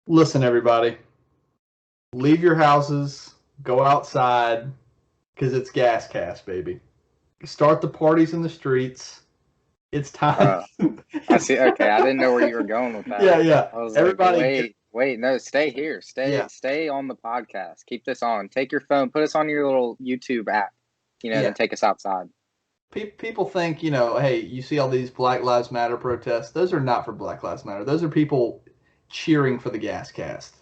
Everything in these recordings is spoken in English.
Listen, everybody, leave your houses, go outside, because it's GasCast, baby. Start the parties in the streets. It's time. Uh, I see. Okay, I didn't know where you were going with that. Yeah, yeah. I was like, Everybody get, wait, no, stay here. yeah, Stay on the podcast. Keep this on. Take your phone, put us on your little YouTube app, and then yeah. take us outside. People think, hey, you see all these Black Lives Matter protests. Those are not for Black Lives Matter. Those are people cheering for the GasCast.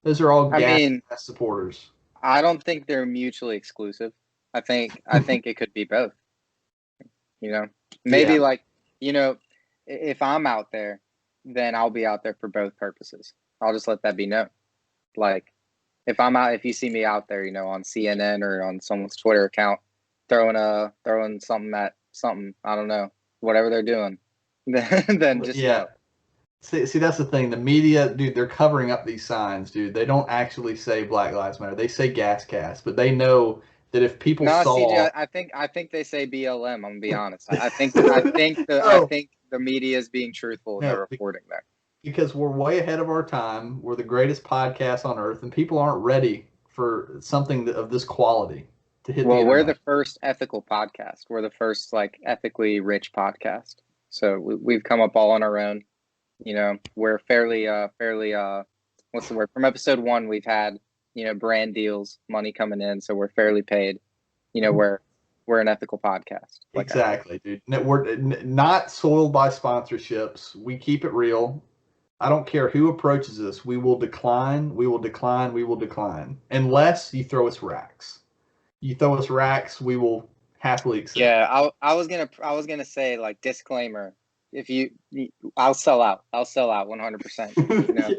Those are all I mean, GasCast supporters. I don't think they're mutually exclusive. I think it could be both. You know, Yeah, maybe like, you know, if I'm out there, then I'll be out there for both purposes. I'll just let that be known. Like, if you see me out there, on CNN or on someone's Twitter account, throwing something at something, I don't know, whatever they're doing, then just yeah. know. See, that's the thing. The media, dude, they're covering up these signs, dude. They don't actually say Black Lives Matter. They say GasCast, but they know that if people No, CJ, saw, I think they say BLM. I'm gonna be honest. I no, think the media is being truthful in their no, reporting there. because we're way ahead of our time. We're the greatest podcast on earth, and people aren't ready for something of this quality to hit the Well, we're the internet. first ethical podcast. We're the first like ethically rich podcast. So we've come up all on our own. We're fairly what's the word? From episode one, we've had brand deals, money coming in, so we're fairly paid. We're an ethical podcast, like I said. Exactly, dude. No, we're not soiled by sponsorships. We keep it real. I don't care who approaches us. We will decline. We will decline. We will decline unless you throw us racks. You throw us racks, we will happily accept. Yeah, I was gonna say like disclaimer. If I'll sell out. I'll sell out 100%. I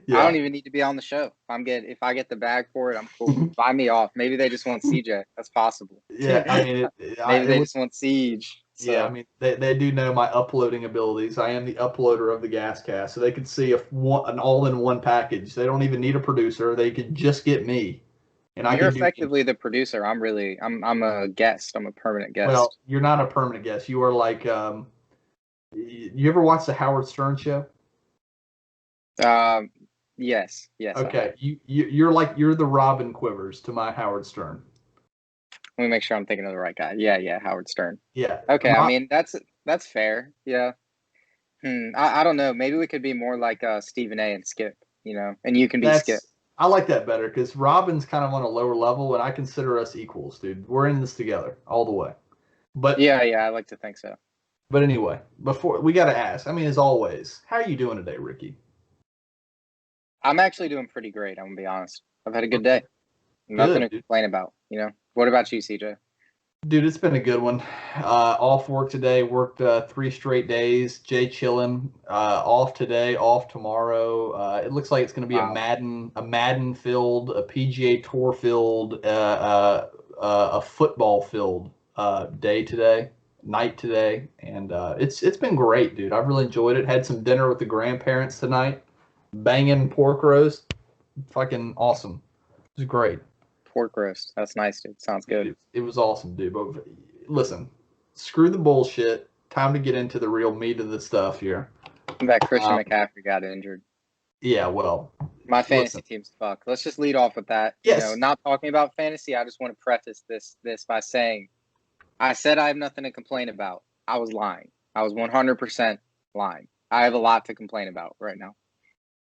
Yeah. don't even need to be on the show. If I get the bag for it, I'm cool. Buy me off. Maybe they just want CJ. That's possible. Yeah, I mean Maybe it they would. just want Siege. Yeah, I So mean they do know my uploading abilities. I am the uploader of the GasCast, so they could see an all-in-one package. They don't even need a producer. They could just get me, and I you're can do. effectively the producer. I'm a guest. I'm a permanent Well, guest. you're not a permanent guest. You are like you ever watch the Howard Stern show? Um, yes, I have. Okay, you're the Robin Quivers to my Howard Stern. Let me make sure I'm thinking of the right guy. Yeah, Howard Stern. Yeah, Okay, I my mean that's fair. Yeah. I don't know. Maybe we could be more like Stephen A. and Skip. And you can be Skip. that's I like that better because Robin's kind of on a lower level, and I consider us equals, dude. We're in this together all the way. But Yeah, I like to think so. but anyway, before we got to ask. I mean, as always, how are you doing today, Ricky? I'm actually doing pretty great. I'm gonna be honest. I've had a good Okay, day. Nothing good, to dude. complain about. What about you, CJ? Dude, it's been a good one. Off work today. Worked 3 straight days. Jay chilling. Off today. Off tomorrow. It looks like it's going to be Wow. A Madden filled, a PGA Tour filled, a football filled day today, night today, and it's been great, dude. I've really enjoyed it. Had some dinner with the grandparents tonight. Banging pork roast. Fucking awesome. It was great. Pork roast. That's nice, dude. Sounds good. It was awesome, dude. But listen, screw the bullshit. Time to get into the real meat of the stuff here. That Christian Um, McCaffrey got injured. yeah, well, My listen. fantasy team's fucked. Let's just lead off with that. Yes. Not talking about fantasy. I just want to preface this by saying I said I have nothing to complain about. I was lying. I was 100% lying. I have a lot to complain about right now,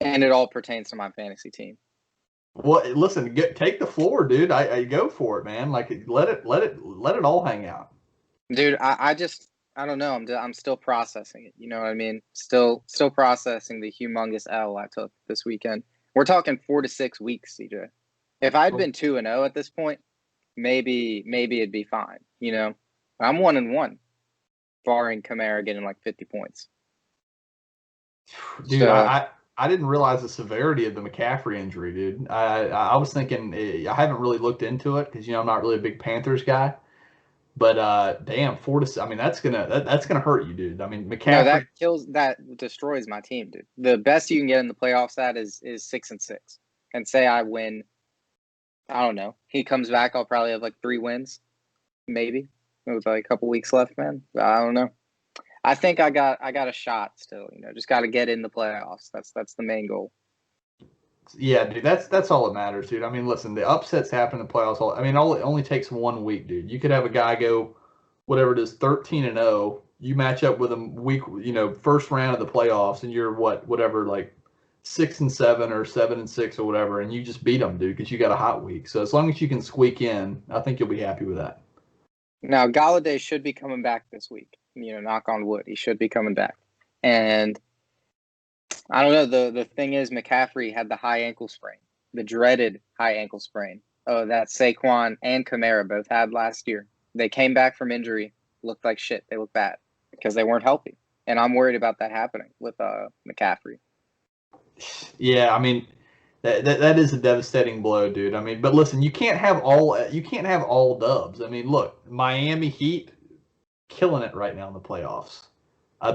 and it all pertains to my fantasy team. Well, listen. Take the floor, dude. I go for it, man. Like let it all hang out. Dude, I don't know. I'm still processing it. You know what I mean? Still processing the humongous L I took this weekend. We're talking 4 to 6 weeks, CJ. If I'd been 2-0 at this point, maybe it'd be fine. I'm 1-1, barring Kamara getting like 50 points. Dude, So I didn't realize the severity of the McCaffrey injury, dude. I was thinking I haven't really looked into it because I'm not really a big Panthers guy. But damn, I mean, that's gonna hurt you, dude. I mean, no, McCaffrey. that destroys my team, dude. The best you can get in the playoffs at is 6-6, and say I win. I don't know. He comes back, I'll probably have like 3 wins, maybe. With like a couple weeks left, man. I don't know. I think I got a shot still. Just got to get in the playoffs. That's the main goal. Yeah, dude, that's all that matters, dude. I mean, listen, the upsets happen in the playoffs. It only takes 1 week, dude. You could have a guy go, whatever it is, 13-0. You match up with him first round of the playoffs, and you're whatever, like 6-7 or 7-6 or whatever, and you just beat them, dude, because you got a hot week. So as long as you can squeak in, I think you'll be happy with that. Now, Galladay should be coming back this week. Knock on wood, he should be coming back. And I don't know. The thing is, McCaffrey had the high ankle sprain, the dreaded high ankle sprain. Oh, that Saquon and Kamara both had last year. They came back from injury, looked like shit. They looked bad because they weren't healthy. And I'm worried about that happening with McCaffrey. Yeah, I mean, that is a devastating blow, dude. I mean, but listen, you can't have all dubs. I mean, look, Miami Heat killing it right now in the playoffs.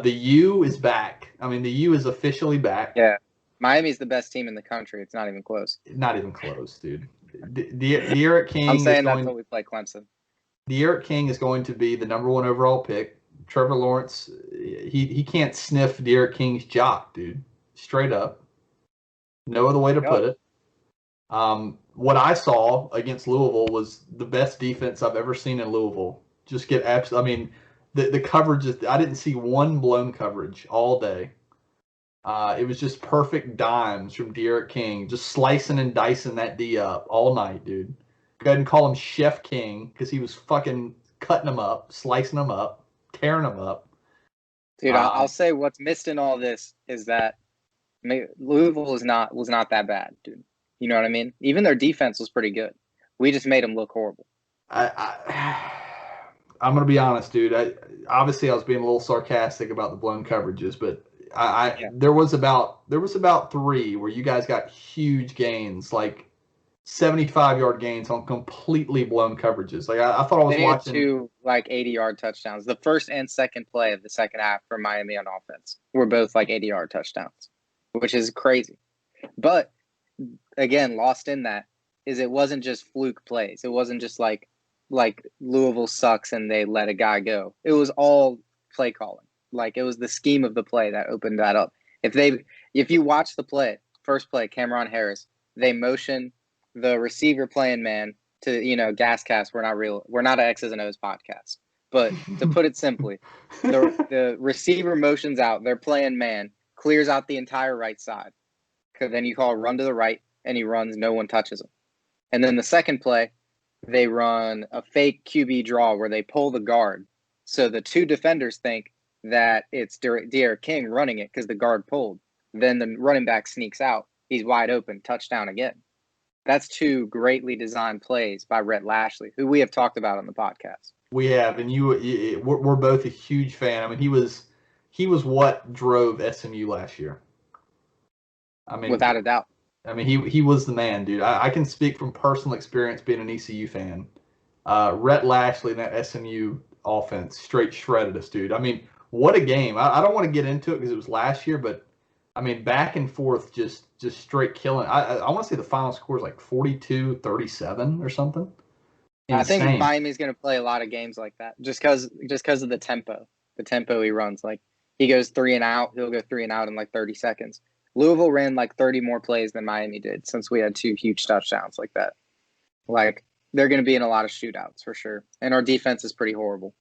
The U is back. I mean, the U is officially back. Yeah, Miami's the best team in the country. It's not even close. Not even close, dude. De'Aaron King. I'm saying that's what we play Clemson. De'Aaron King is going to be the #1 overall pick. Trevor Lawrence, he can't sniff De'Aaron King's jock, dude. Straight up. No other way to put it. What I saw against Louisville was the best defense I've ever seen in Louisville. Just get absolutely. I mean, the coverage is. I didn't see one blown coverage all day. It was just perfect dimes from De'Aaron King, just slicing and dicing that D up all night, dude. Go ahead and call him Chef King because he was fucking cutting them up, slicing them up, tearing them up. Dude, I'll say what's missed in all this is that Louisville was not that bad, dude. You know what I mean? Even their defense was pretty good. We just made them look horrible. I'm gonna be honest, dude. Obviously I was being a little sarcastic about the blown coverages, but there was about 3 where you guys got huge gains, like 75-yard gains on completely blown coverages. Like I thought I was watching 2 like 80-yard touchdowns. The first and second play of the second half for Miami on offense were both like 80-yard touchdowns, which is crazy. But again, lost in that is it wasn't just fluke plays. It wasn't just like Louisville sucks and they let a guy go. It was all play calling. Like it was the scheme of the play that opened that up. If you watch the play, first play, Cameron Harris, they motion the receiver playing man to, GasCast. We're not an X's and O's podcast. But to put it simply, the receiver motions out, they're playing man, clears out the entire right side. Because then you call a run to the right and he runs, no one touches him. And then the second play, they run a fake QB draw where they pull the guard. So the 2 defenders think that it's De'Aaron King running it because the guard pulled. Then the running back sneaks out. He's wide open. Touchdown again. That's 2 greatly designed plays by Rhett Lashley, who we have talked about on the podcast. We have, and we're both a huge fan. I mean, he was what drove SMU last year. I mean, without a doubt. I mean, he was the man, dude. I can speak from personal experience being an ECU fan. Rhett Lashley and that SMU offense straight shredded us, dude. I mean, what a game. I don't want to get into it because it was last year, but I mean, back and forth, just straight killing. I want to say the final score is like 42-37 or something. Yeah, I think Miami's going to play a lot of games like that just because of the tempo he runs. Like he goes 3 and out, he'll go 3 and out in like 30 seconds. Louisville ran like 30 more plays than Miami did since we had 2 huge touchdowns like that. Like they're going to be in a lot of shootouts for sure, and our defense is pretty horrible.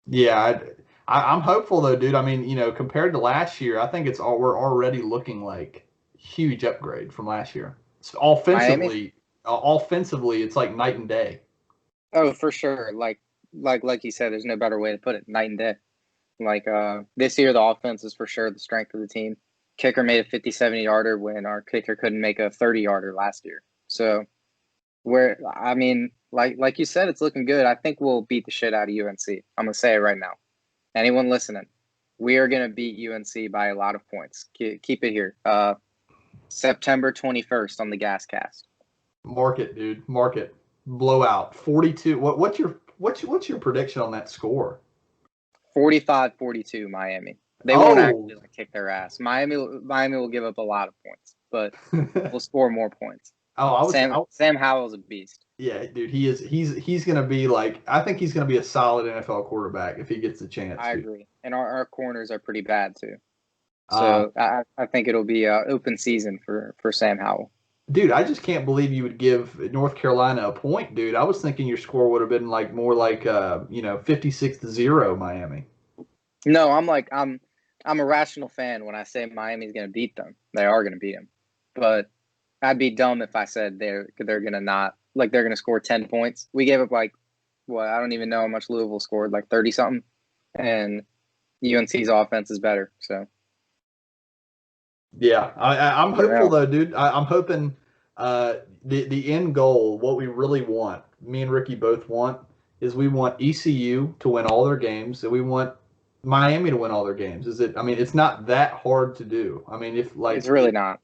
Yeah, I'm hopeful though, dude. I mean, compared to last year, I think we're already looking like huge upgrade from last year. Offensively, it's like night and day. Oh, for sure. Like you said, there's no better way to put it. Night and day. Like this year, the offense is for sure the strength of the team. Kicker made a 50-70-yarder when our kicker couldn't make a 30-yarder last year. So, like you said, it's looking good. I think we'll beat the shit out of UNC. I'm gonna say it right now. Anyone listening, we are gonna beat UNC by a lot of points. Keep it here. September 21st on the GasCast. Mark it, dude. Mark it. Blowout. 42. What's your prediction on that score? 45-42 Miami. They won't actually kick their ass. Miami will give up a lot of points, but we'll score more points. Sam Howell's a beast. Yeah, dude, he is. He's gonna be like. I think he's gonna be a solid NFL quarterback if he gets the chance. I agree, and our corners are pretty bad too. So I think it'll be an open season for Sam Howell. Dude, I just can't believe you would give North Carolina a point, dude. I was thinking your score would have been like more like 56-0 Miami. No, I'm a rational fan when I say Miami's going to beat them. They are going to beat them, but I'd be dumb if I said they're going to not they're going to score 10 points. We gave up I don't even know how much Louisville scored, like 30 something, and UNC's offense is better. So yeah, I'm hopeful though, dude. I'm hoping the end goal, what we really want, me and Ricky both want, is we want ECU to win all their games, and we want Miami to win all their games. I mean, it's not that hard to do. I mean, if it's really not.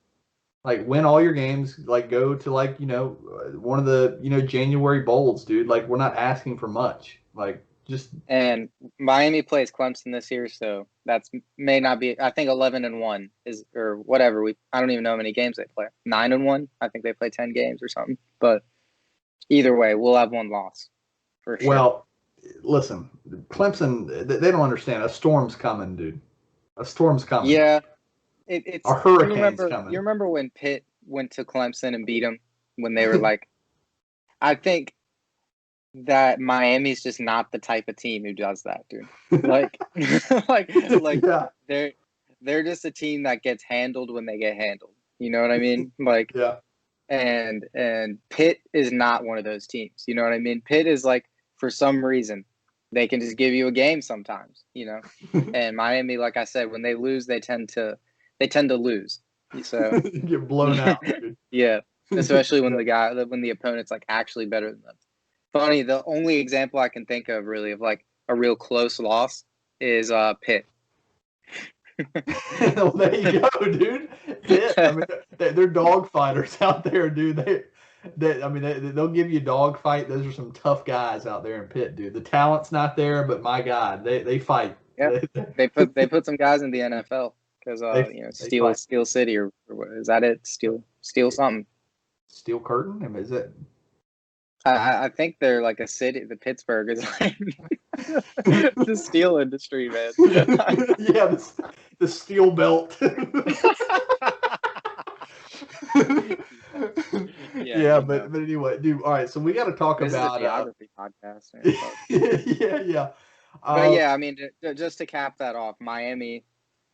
Like win all your games, like go to one of the January bowls, dude. Like we're not asking for much. Like just and Miami plays Clemson this year, so that's may not be. I think 11-1 is or whatever. I don't even know how many games they play. 9-1. I think they play 10 games or something. But either way, we'll have one loss for sure. Well, listen, Clemson, they don't understand. A storm's coming, dude. A storm's coming. Yeah, it's a hurricane's coming. You remember when Pitt went to Clemson and beat them when they were like, I think that Miami's just not the type of team who does that, dude. Like, yeah. They're just a team that gets handled when they get handled. You know what I mean? Like, yeah. And Pitt is not one of those teams. You know what I mean? Pitt is like, for some reason, they can just give you a game sometimes, And Miami, like I said, when they lose, they tend to lose. So get blown out. Dude. Yeah, especially when the opponent's like actually better than them. Funny, the only example I can think of really of like a real close loss is Pitt. Well, there you go, dude. Pitt, I mean, they're dog fighters out there, dude. They'll give you a dog fight. Those are some tough guys out there in Pitt, dude. The talent's not there, but my God, they fight. Yeah, they put some guys in the NFL because Steel City or what, is that it? Steel something. Steel Curtain? I mean, is it? I think they're like a city. The Pittsburgh is like the steel industry, man. Yeah, the steel belt. Yeah, but anyway, dude. All right, so we got to talk about a geography podcast. Yeah. But yeah, I mean, just to cap that off, Miami,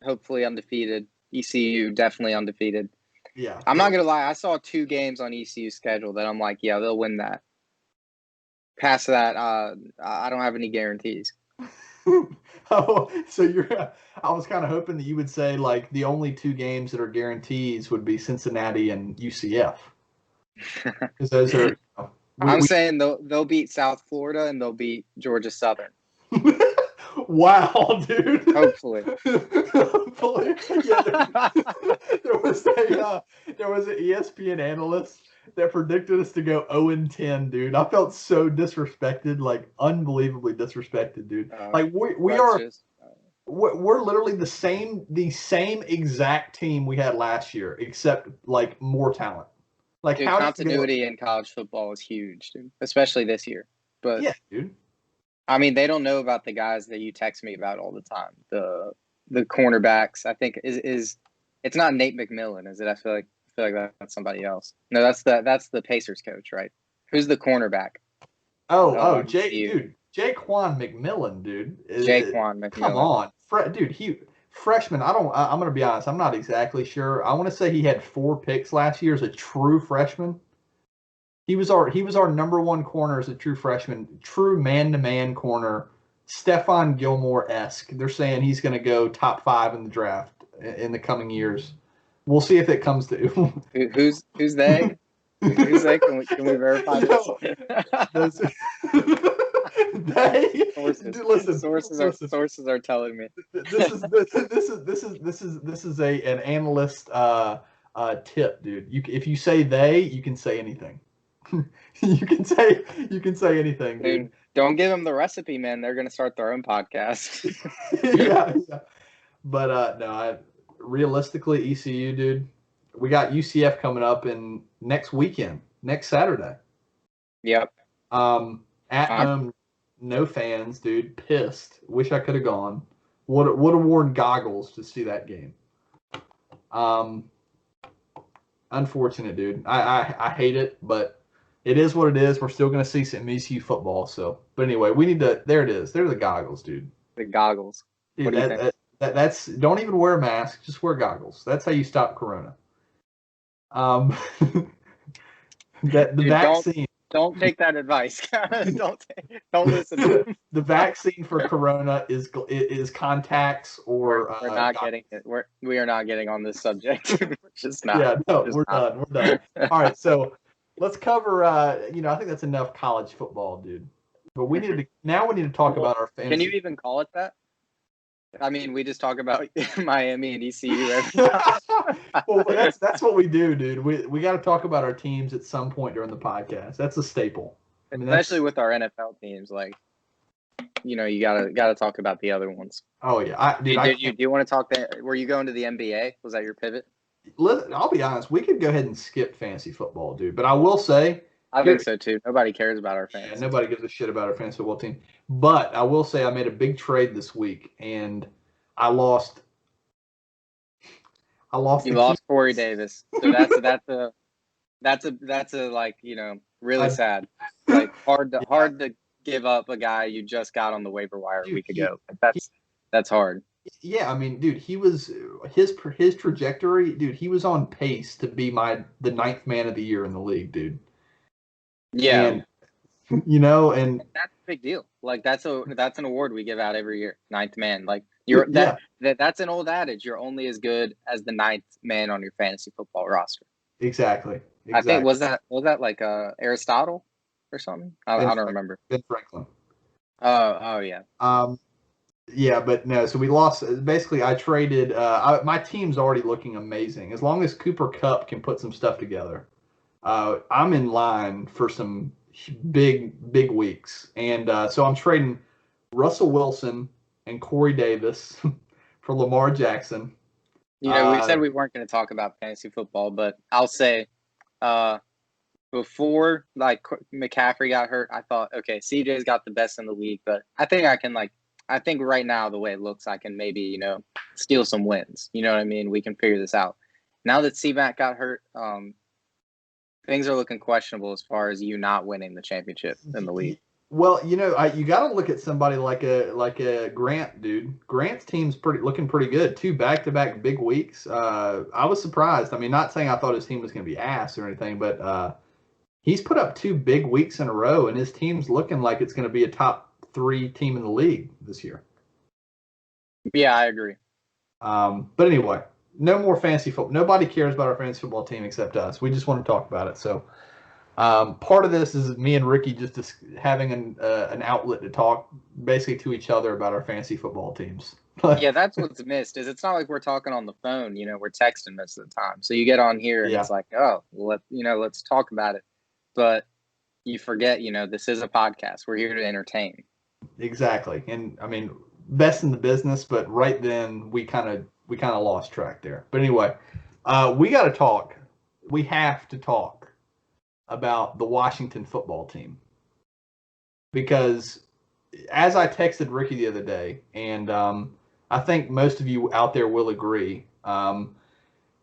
hopefully undefeated. ECU definitely undefeated. Yeah, I'm not gonna lie. I saw 2 games on ECU's schedule that I'm like, yeah, they'll win that. Past that, I don't have any guarantees. Oh, so I was kind of hoping that you would say like the only 2 games that are guarantees would be Cincinnati and UCF. Because those are. I'm saying they'll beat South Florida and they'll beat Georgia Southern. Wow, dude. Hopefully. Yeah, there was an ESPN analyst that predicted us to go 0-10, dude. I felt so disrespected, like unbelievably disrespected, dude. Like we're literally the same exact team we had last year, except like more talent. Like dude, continuity in college football is huge, dude, especially this year. But yeah, dude. I mean, they don't know about the guys that you text me about all the time. The cornerbacks, I think is it's not Nate McMillan, is it? I feel like that's somebody else. No, that's the Pacers coach, right? Who's the cornerback? Jaquan McMillan, dude. Jaquan McMillan. Come on, dude. Freshman. I'm gonna be honest. I'm not exactly sure. I want to say he had 4 picks last year as a true freshman. He was our number 1 corner as a true freshman, true man-to-man corner, Stephon Gilmore-esque. They're saying he's going to go top 5 in the draft in the coming years. We'll see if it comes to. Who's they? Who's they? Can we verify this? They. Sources. Dude, listen. Sources are telling me. This is an analyst tip, dude. if you say they, you can say anything. You can say anything, dude. Don't give them the recipe, man. They're gonna start their own podcast. yeah. But no, realistically, ECU, dude. We got UCF coming up in next weekend, next Saturday. Yep. At home, no fans, dude. Pissed. Wish I could have gone. Would have worn goggles to see that game. Unfortunate, dude. I hate it, but it is what it is. We're still going to see some ECU football. So, but anyway, we need to. There it is. There are the goggles, dude. The goggles. Dude, What do you think? That's don't even wear a mask. Just wear goggles. That's how you stop corona. Um, that the Dude, vaccine. don't take that advice. Don't listen to him. The vaccine for corona is contacts or We're not getting it. We are not getting on this subject. We're just not. Yeah, no, Just we're not. done. We're done. All right, so let's cover. I think that's enough college football, dude. But we need to talk about our fantasy. Can you even call it that? I mean, we just talk about Miami and ECU every time. Well, that's what we do, dude. We got to talk about our teams at some point during the podcast. That's a staple. I mean, Especially with our NFL teams, like you gotta talk about the other ones. Oh yeah, do you want to talk? Were you going to the NBA? Was that your pivot? I'll be honest. We could go ahead and skip fantasy football, dude. But I will say, I think so too. Nobody cares about our fans. Yeah, nobody gives a shit about our fantasy football team. But I will say I made a big trade this week, and I lost. You lost Corey Davis, so that's a like really sad. Like hard to give up a guy you just got on the waiver wire a week ago. That's hard. Yeah, I mean, dude, he was his trajectory, dude. He was on pace to be the 9th man of the year in the league, dude. Yeah, and that's a big deal. Like that's an award we give out every year, 9th man. Like that's an old adage. You're only as good as the 9th man on your fantasy football roster. Exactly. I think was that like Aristotle or something? I don't remember. Ben Franklin. Oh yeah. Yeah, but no. So we lost. Basically, I traded. My team's already looking amazing. As long as Cooper Kupp can put some stuff together, I'm in line for some big weeks. And so I'm trading Russell Wilson and Corey Davis for Lamar Jackson. We said we weren't going to talk about fantasy football, but I'll say before like McCaffrey got hurt, I thought, okay, CJ's got the best in the league, but I think I think right now the way it looks, I can maybe, steal some wins. You know what I mean? We can figure this out. Now that C-Mac got hurt, things are looking questionable as far as you not winning the championship in the league. Well, you got to look at somebody like a Grant, dude. Grant's team's looking pretty good. 2 back-to-back big weeks. I was surprised. I mean, not saying I thought his team was going to be ass or anything, but he's put up 2 big weeks in a row, and his team's looking like it's going to be a top 3 team in the league this year. Yeah, I agree. But anyway, no more fantasy football. Nobody cares about our fantasy football team except us. We just want to talk about it. So part of this is me and Ricky just having an outlet to talk basically to each other about our fantasy football teams. Yeah, that's what's missed. Is it's not like we're talking on the phone. We're texting most of the time. So you get on here and it's like, oh, let's talk about it. But you forget, this is a podcast. We're here to entertain. Exactly. And I mean, best in the business, but right then we kind of lost track there. But anyway, we got to talk. We have to talk about the Washington football team, because as I texted Ricky the other day, and I think most of you out there will agree,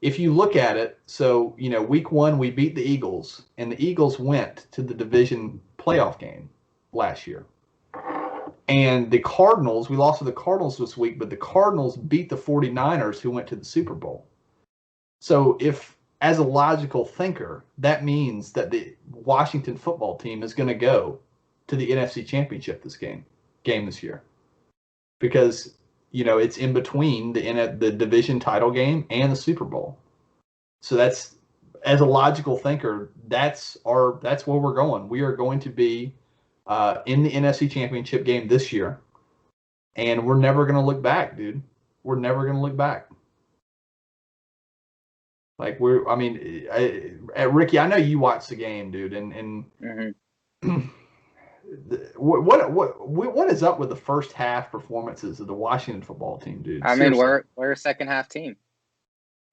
if you look at it, so week 1 we beat the Eagles, and the Eagles went to the division playoff game last year. And the Cardinals, we lost to the Cardinals this week, but the Cardinals beat the 49ers, who went to the Super Bowl. So if, as a logical thinker, that means that the Washington football team is going to go to the NFC Championship game this year, because it's in between the division title game and the Super Bowl. So that's, as a logical thinker, that's where we're going. We are going to be in the NFC Championship game this year, and we're never going to look back, dude. We're never going to look back. Like Ricky, I know you watched the game, dude, and mm-hmm. what is up with the first half performances of the Washington football team, dude? I mean, we're a second half team.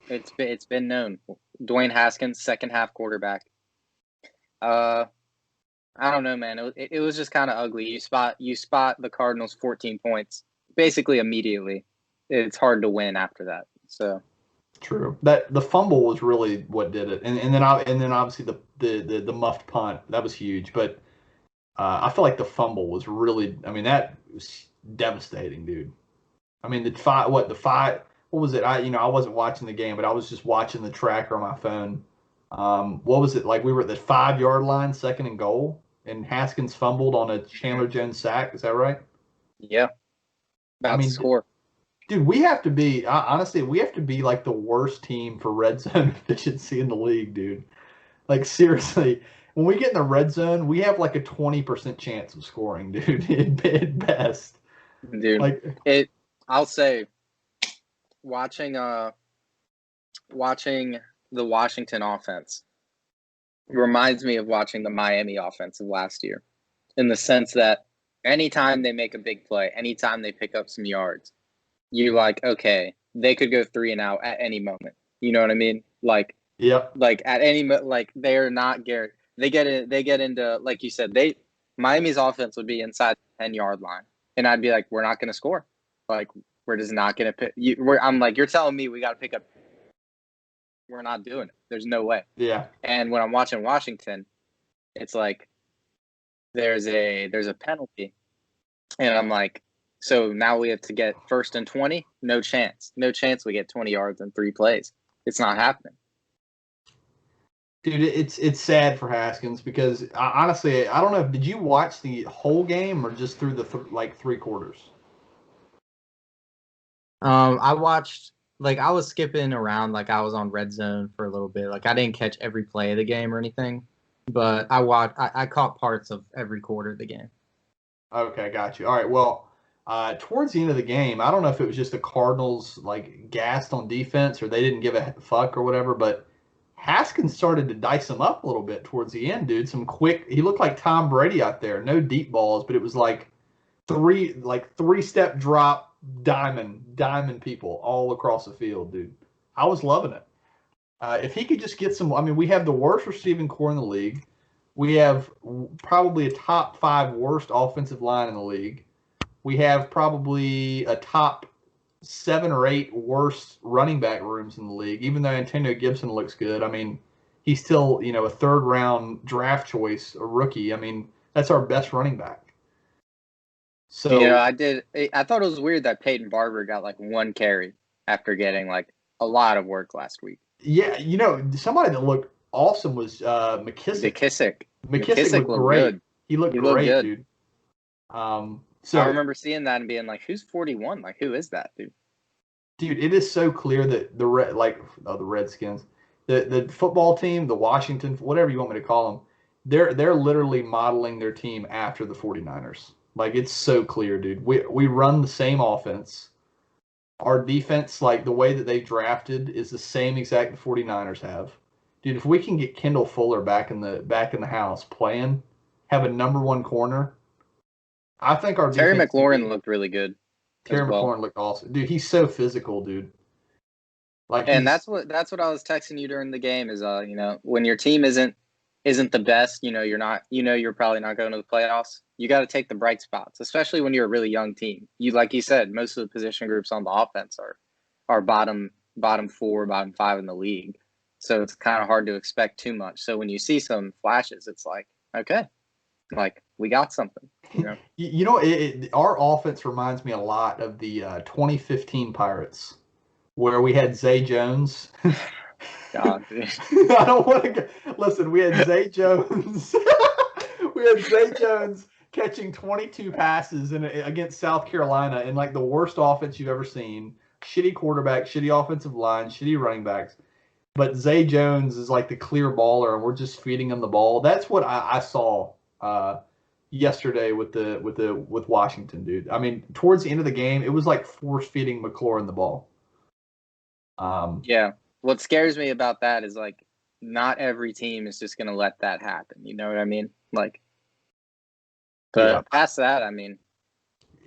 It's been known. Dwayne Haskins, second half quarterback. I don't know, man. It was just kind of ugly. You spot the Cardinals 14 points basically immediately. It's hard to win after that. So True. That the fumble was really what did it, and then obviously the muffed punt that was huge. But I feel like the fumble was really. I mean, that was devastating, dude. I mean, what was it? I wasn't watching the game, but I was just watching the tracker on my phone. What was it like? We were at the 5 yard line, second and goal, and Haskins fumbled on a Chandler Jones sack. Is that right? Yeah, I about to mean, score. dude, we have to be honestly, we have to be like the worst team for red zone efficiency in the league, dude. Like seriously, when we get in the red zone, we have like a 20% chance of scoring, dude, at best. Dude, Like, I'll say watching watching the Washington offense reminds me of watching the Miami offense of last year, in the sense that anytime they make a big play, anytime they pick up some yards, you're like, okay, they could go 3-and-out at any moment. You know what I mean? yep, Like at any like they're not Garrett. They get into, like you said, Miami's offense would be inside the 10-yard line, and I'd be like, we're not going to score. Like, we're just not going to pick. I'm like, you're telling me we got to pick up. We're not doing it. There's no way. yeah. And when I'm watching Washington, it's like there's a penalty, and I'm like, so now we have to get 1st and 20. No chance. No chance we get 20 yards in 3 plays. It's not happening. Dude, it's sad for Haskins because honestly, I don't know. Did you watch the whole game or just through the like 3 quarters? I watched, like, I was skipping around, like I was on red zone for a little bit. Like I didn't catch every play of the game or anything, but I caught parts of every quarter of the game. Okay, got you. All right. Well, towards the end of the game, I don't know if it was just the Cardinals like gassed on defense or they didn't give a fuck or whatever, but Haskins started to dice them up a little bit towards the end, dude. Some quick. He looked like Tom Brady out there. No deep balls, but it was like three-step drop diamond people all across the field, dude. I was loving it. If he could just get some, I mean, we have the worst receiving core in the league. We have probably a top 5 worst offensive line in the league. We have probably a top 7 or 8 worst running back rooms in the league. Even though Antonio Gibson looks good, I mean, he's still a 3rd round draft choice, a rookie. I mean, that's our best running back. So I thought it was weird that Peyton Barber got like 1 carry after getting like a lot of work last week. yeah, somebody that looked awesome was McKissick. McKissick looked great. Good. He looked great, good. dude. So I remember seeing that and being like, "Who's 41? Like, who is that, dude?" Dude, it is so clear that the Redskins, the football team, the Washington, whatever you want me to call them, they're literally modeling their team after the 49ers. Like it's so clear, dude. We run the same offense. Our defense, like the way that they drafted, is the same exact the 49ers have. Dude, if we can get Kendall Fuller back in the house playing, have a number 1 corner, I think our Terry defense McLaurin looked really good. Terry McLaurin looked awesome. Dude, he's so physical, dude. Like And that's what I was texting you during the game is when your team isn't the best, you're probably not going to the playoffs. You got to take the bright spots, especially when you're a really young team. Like you said, most of the position groups on the offense are bottom 4, bottom 5 in the league. So it's kind of hard to expect too much. So when you see some flashes, it's like, okay, like we got something. Our offense reminds me a lot of the 2015 Pirates, where we had Zay Jones. God, dude. I don't want to listen. We had Zay Jones. We had Zay Jones catching 22 passes against South Carolina in like the worst offense you've ever seen. Shitty quarterback, shitty offensive line, shitty running backs. But Zay Jones is like the clear baller, and we're just feeding him the ball. That's what I saw yesterday with Washington, dude. I mean, towards the end of the game, it was like force feeding McLaurin the ball. Yeah. What scares me about that is like not every team is just going to let that happen. You know what I mean? Like, but past that, I mean,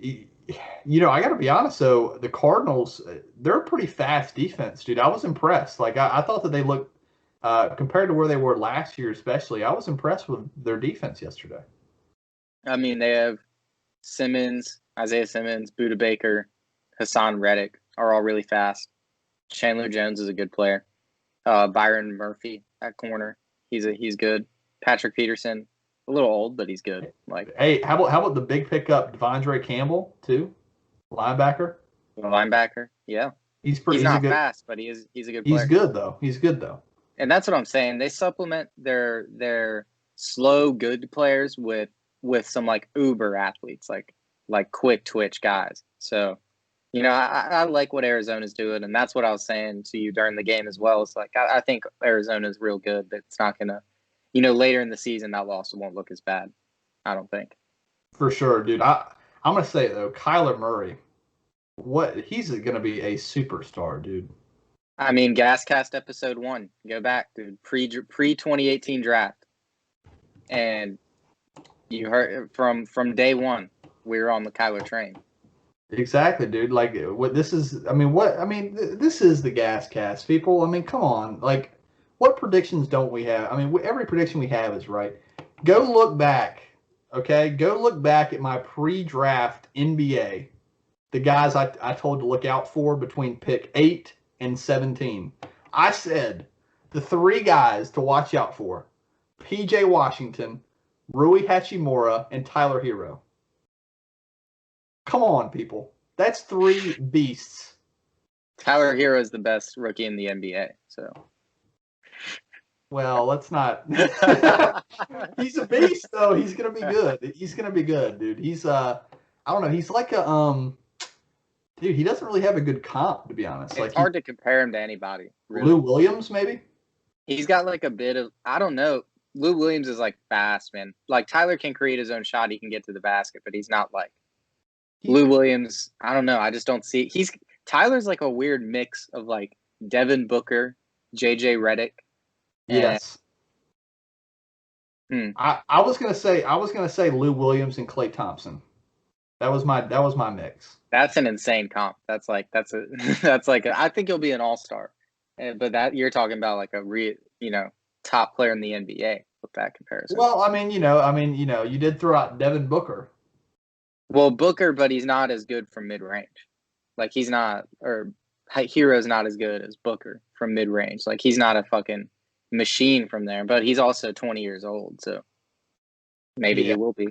I got to be honest though, the Cardinals, they're a pretty fast defense, dude. I was impressed. Like I thought that they looked compared to where they were last year, especially. I was impressed with their defense yesterday. I mean, they have Isaiah Simmons, Budda Baker, Hassan Reddick are all really fast. Chandler Jones is a good player. Byron Murphy at corner. He's good. Patrick Peterson, a little old, but he's good. Like, hey, how about the big pickup, Devondre Campbell too, linebacker. linebacker. Yeah, He's he's a not good. fast, but he's a good He's player. good though. He's good though. And that's what I'm saying. They supplement their slow good players with some like uber athletes, like quick twitch guys. So, I like what Arizona's doing, and that's what I was saying to you during the game as well. It's like I think Arizona's real good, but it's not gonna, later in the season that loss won't look as bad. I don't think. For sure, dude. I'm gonna say it though, Kyler Murray. He's gonna be a superstar, dude. I mean, GasCast episode 1. Go back, dude. Pre 2018 draft, and you heard from day one. We were on the Kyler train. Exactly, dude. Like what this is. This is the GasCast, people. I mean, come on. Like, what predictions don't we have? I mean, every prediction we have is right. Go look back. Okay, go look back at my pre-draft NBA. The guys I told to look out for between pick 8 and 17. I said the 3 guys to watch out for: P.J. Washington, Rui Hachimura, and Tyler Hero. Come on, people. That's 3 beasts. Tyler Hero is the best rookie in the NBA. So, well, let's not. He's a beast, though. He's gonna be good. He's gonna be good, dude. He's I don't know. He's like a dude. He doesn't really have a good comp, to be honest. It's hard to compare him to anybody. Really. Lou Williams, maybe. He's got like a bit of, I don't know. Lou Williams is like fast, man. Like Tyler can create his own shot. He can get to the basket, but he's not like Lou Williams. I don't know. I just don't see. Tyler's like a weird mix of like Devin Booker, JJ Redick. Yes. I was gonna say Lou Williams and Klay Thompson. That was my mix. That's an insane comp. That's like I think he'll be an all-star. But that you're talking about like a top player in the NBA with that comparison. Well, you did throw out Devin Booker. Well, Booker, but he's not as good from mid-range. Like he's not, or Hero's not as good as Booker from mid-range. Like he's not a fucking machine from there, but he's also 20 years old, so maybe he will be.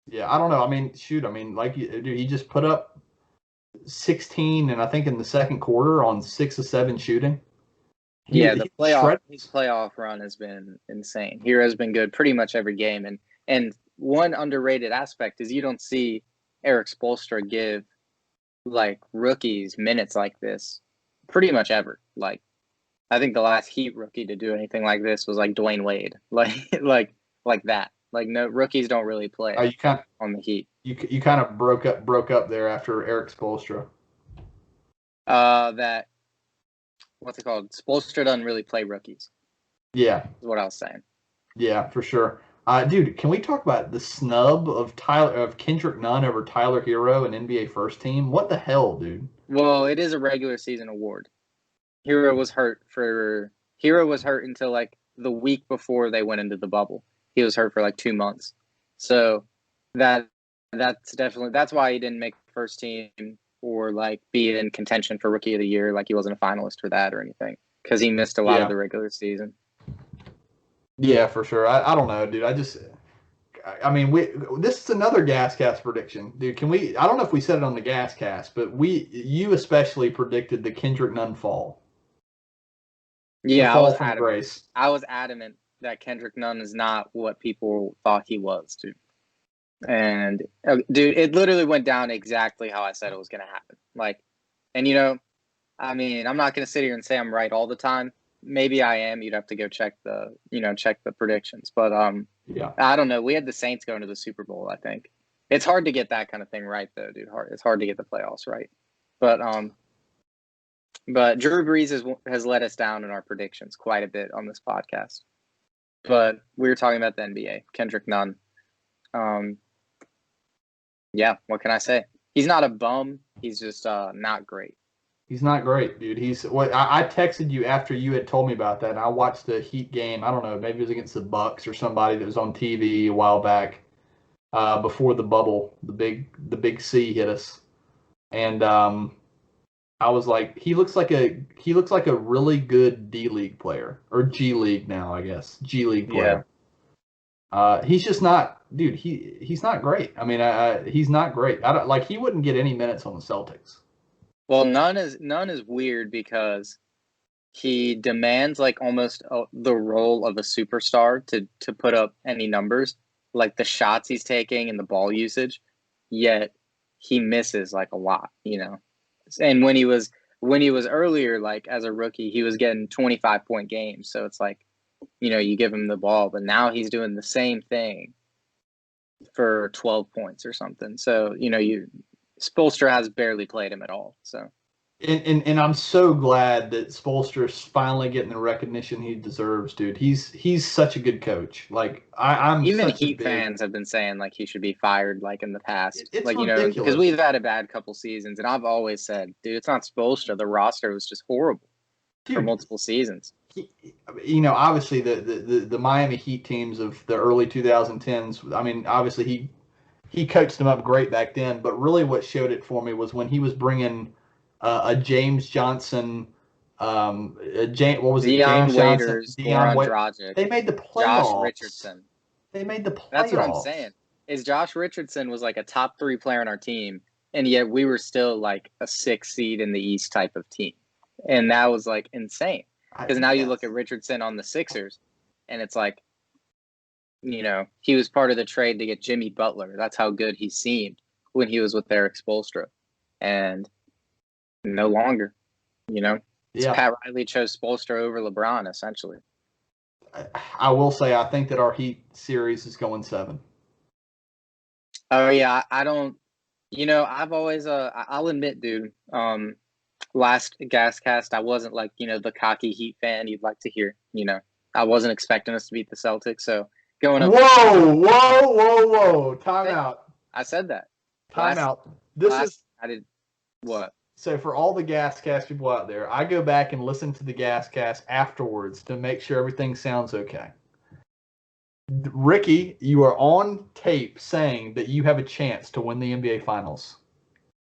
Yeah, I don't know. I mean, shoot. I mean, dude, he just put up 16, and I think in the second quarter on 6 of 7 shooting. The playoff run has been insane. Hero's been good pretty much every game, and one underrated aspect is you don't see Eric Spoelstra give like rookies minutes like this pretty much ever. Like I think the last Heat rookie to do anything like this was like Dwayne Wade, like that. Like no rookies don't really play on the Heat. You kind of broke up there after Eric Spoelstra. That what's it called? Spoelstra doesn't really play rookies. Yeah, is what I was saying. Yeah, for sure. Dude, can we talk about the snub of Kendrick Nunn over Tyler Hero and NBA first team? What the hell, dude? Well, it is a regular season award. Hero was hurt until like the week before they went into the bubble. He was hurt for like 2 months. So that's why he didn't make first team or like be in contention for rookie of the year. Like he wasn't a finalist for that or anything because he missed a lot of the regular season. Yeah, for sure. I don't know, dude. This is another GasCast prediction, dude. I don't know if we said it on the GasCast, but you especially predicted the Kendrick Nunn fall. Yeah, I was adamant that Kendrick Nunn is not what people thought he was, dude. And dude, it literally went down exactly how I said it was going to happen. Like, and I'm not going to sit here and say I'm right all the time. Maybe I am. You'd have to go check the predictions. But yeah, I don't know. We had the Saints going to the Super Bowl. I think it's hard to get that kind of thing right, though, dude. It's hard to get the playoffs right. But Drew Brees has let us down in our predictions quite a bit on this podcast. But we were talking about the NBA, Kendrick Nunn. Yeah, what can I say? He's not a bum. He's just not great. He's not great, dude. I texted you after you had told me about that, and I watched the Heat game. I don't know, maybe it was against the Bucks or somebody that was on TV a while back, before the bubble, the big C hit us, and I was like, he looks like a really good D League player, or G League now, I guess, G League Yeah. player. He's just not, dude. He's not great. I mean, he's not great. I don't like. He wouldn't get any minutes on the Celtics. Well, none is weird because he demands like almost the role of a superstar to put up any numbers, like the shots he's taking and the ball usage. Yet he misses like a lot, you know. And when he was earlier, like as a rookie, he was getting 25-point games. So it's like, you know, you give him the ball, but now he's doing the same thing for 12 points or something. So, you know, Spoelstra has barely played him at all. So And I'm so glad that Spoelstra's finally getting the recognition he deserves, dude. He's such a good coach. Like I'm even such Heat fans have been saying like he should be fired like in the past. It's like, you know, because ridiculous. we've had a bad couple seasons, and I've always said, dude, it's not Spoelstra. The roster was just horrible for Dude, multiple seasons. you know, obviously the Miami Heat teams of the early 2010s. I mean, obviously he coached them up great back then, but really what showed it for me was when he was bringing a James Johnson, what was it? Dion James Johnson, Waiters, Dion Goran Waiters. Dragic, They made the Josh playoffs. Richardson. They made the playoffs. That's what I'm saying. Is Josh Richardson was like a top 3 player on our team, and yet we were still like a 6 seed in the East type of team, and that was like insane. Because now you look at Richardson on the Sixers, and it's like, you know, he was part of the trade to get Jimmy Butler. That's how good he seemed when he was with Eric Spoelstra, and no longer. You know, Pat Riley chose Spoelstra over LeBron essentially. I will say I think that our Heat series is going 7. Oh yeah, I don't. You know, I've always. I'll admit, dude. Last GasCast, I wasn't like, you know, the cocky Heat fan you'd like to hear. You know, I wasn't expecting us to beat the Celtics. So going up. Whoa! Time out. I said that. Time out. I did what? So for all the GasCast people out there, I go back and listen to the GasCast afterwards to make sure everything sounds okay. Ricky, you are on tape saying that you have a chance to win the NBA Finals.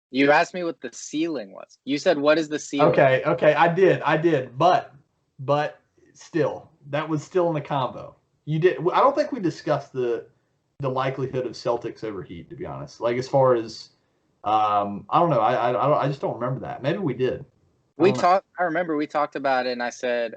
You asked me what the ceiling was. You said, what is the ceiling? Okay, I did. But still, that was still in the combo. You did. I don't think we discussed the likelihood of Celtics over Heat, to be honest. Like as far as I don't know. I just don't remember that. Maybe we did. I remember we talked about it, and I said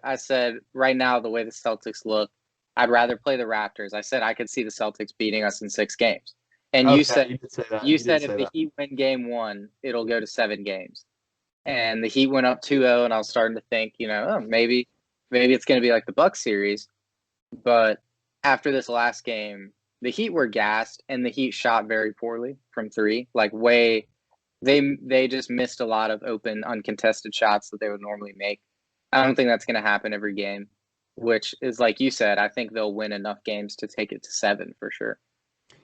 right now the way the Celtics look, I'd rather play the Raptors. I said I could see the Celtics beating us in 6 games. And you said if the Heat win game 1, it'll go to 7 games. And the Heat went up 2-0, and I was starting to think, you know, maybe it's going to be like the Bucks series. But after this last game, the Heat were gassed, and the Heat shot very poorly from 3. Like they just missed a lot of open, uncontested shots that they would normally make. I don't think that's going to happen every game, which is like you said. I think they'll win enough games to take it to 7 for sure.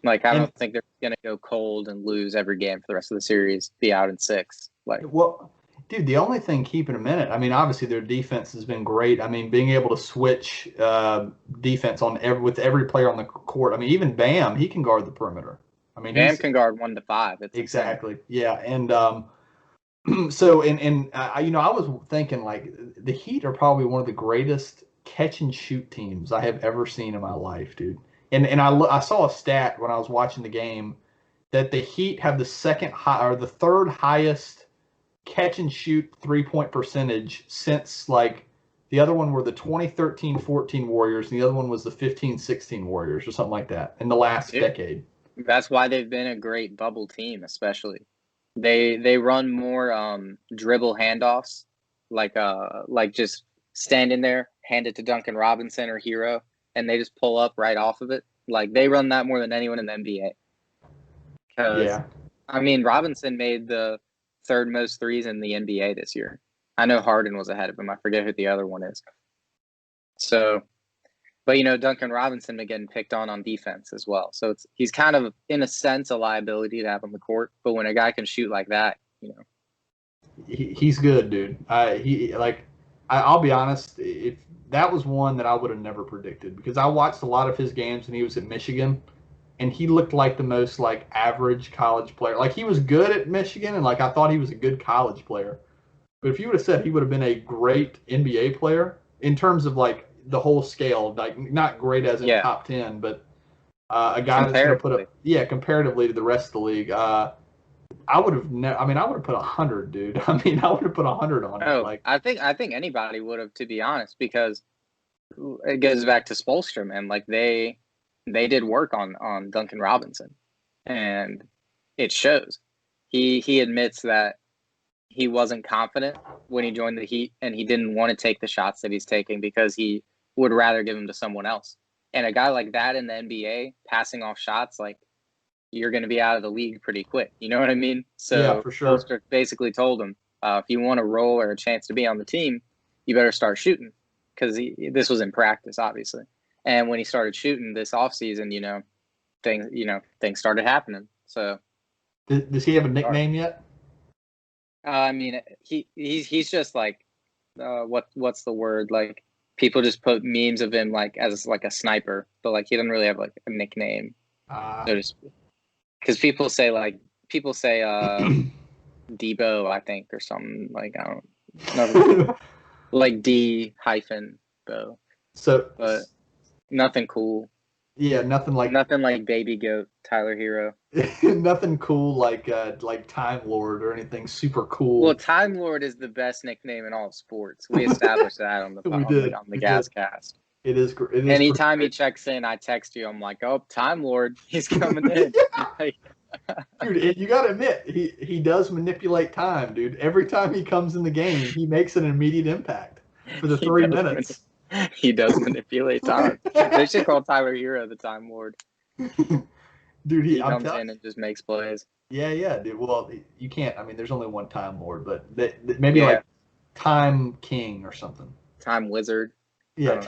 Like I don't think they're going to go cold and lose every game for the rest of the series, be out in 6. Like, well, dude, the only thing keeping them in it, I mean, obviously their defense has been great. I mean, being able to switch defense on with every player on the court. I mean, even Bam, he can guard the perimeter. I mean, Bam can guard 1 to 5. It's exactly insane. Yeah, and so you know, I was thinking like the Heat are probably one of the greatest catch and shoot teams I have ever seen in my life, dude. And I saw a stat when I was watching the game that the Heat have the third highest catch and shoot 3-point percentage since like the other one were the 2013-14 Warriors and the other one was the 15-16 Warriors or something like that in the last decade. That's why they've been a great bubble team, especially. They run more dribble handoffs, like just stand in there, hand it to Duncan Robinson or Hero, and they just pull up right off of it. Like they run that more than anyone in the NBA. Because I mean, Robinson made the 3rd most threes in the NBA this year. I know Harden was ahead of him. I forget who the other one is. So, but you know, Duncan Robinson been getting picked on defense as well. So he's kind of in a sense a liability to have on the court. But when a guy can shoot like that, you know, he's good, dude. I'll be honest, if that was one that I would have never predicted because I watched a lot of his games when he was at Michigan, and he looked like the most like average college player. Like he was good at Michigan, and like I thought he was a good college player, But if you would have said he would have been a great NBA player in terms of like the whole scale, like not great as in Yeah. top 10, but a guy that's going to put up, comparatively to the rest of the league. I would have I would have put 100, dude. I mean, I would have put 100 on it. Like, I think anybody would have, to be honest, because it goes back to Spoelstra, man. Like they did work on Duncan Robinson, and it shows. He admits that he wasn't confident when he joined the Heat, and he didn't want to take the shots that he's taking because he would rather give them to someone else. And a guy like that in the NBA passing off shots, like, you're going to be out of the league pretty quick. You know what I mean? So yeah, for sure. Spoelstra basically told him, if you want a role or a chance to be on the team, you better start shooting, because this was in practice, obviously. And when he started shooting this offseason, things started happening. So does he have a nickname yet? I mean, he's just like, what's the word? Like, people just put memes of him like as like a sniper, but like he doesn't really have like a nickname. Because people say Debo, I think, or something, like, I don't know, like D-Bo. So, but nothing cool. Yeah, nothing like Baby Goat Tyler Hero. Nothing cool like Time Lord or anything super cool. Well, Time Lord is the best nickname in all of sports. We established that on the GasCast. It is. Anytime he checks in, I text you. I'm like, "Oh, Time Lord, he's coming in." Dude, you gotta admit, he does manipulate time, dude. Every time he comes in the game, he makes an immediate impact for the 3 minutes. He does manipulate time. They should call Tyler Hero the Time Lord. Dude, he comes in and just makes plays. Yeah, dude. Well, you can't. I mean, there's only one Time Lord, but maybe like Time King or something. Time Wizard. Yeah,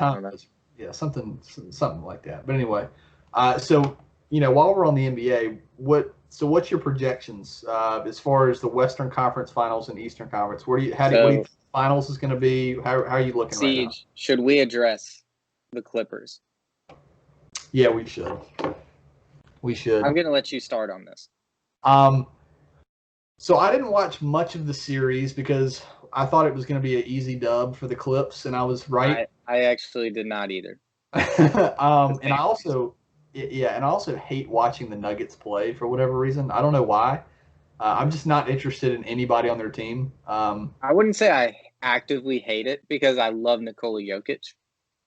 yeah, something like that. But anyway, so while we're on the NBA, what's your projections as far as the Western Conference Finals and Eastern Conference? What do you think finals is going to be? How are you looking right now? Should we address the Clippers? Yeah, we should. We should. I'm going to let you start on this. So I didn't watch much of the series because I thought it was going to be an easy dub for the Clips, and I was right. I actually did not either. And I also hate watching the Nuggets play for whatever reason. I don't know why. I'm just not interested in anybody on their team. I wouldn't say I actively hate it because I love Nikola Jokic,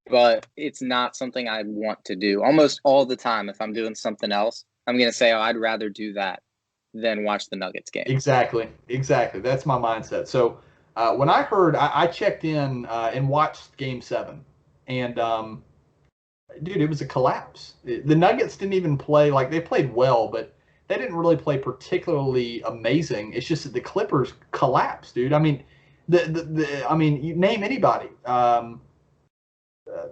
but it's not something I want to do. Almost all the time, if I'm doing something else, I'm going to say, I'd rather do that than watch the Nuggets game. Exactly. That's my mindset. So when I heard, I checked in and watched Game 7, and dude, it was a collapse. The Nuggets didn't even play, like, they played well, but they didn't really play particularly amazing. It's just that the Clippers collapsed, dude. I mean, you name anybody.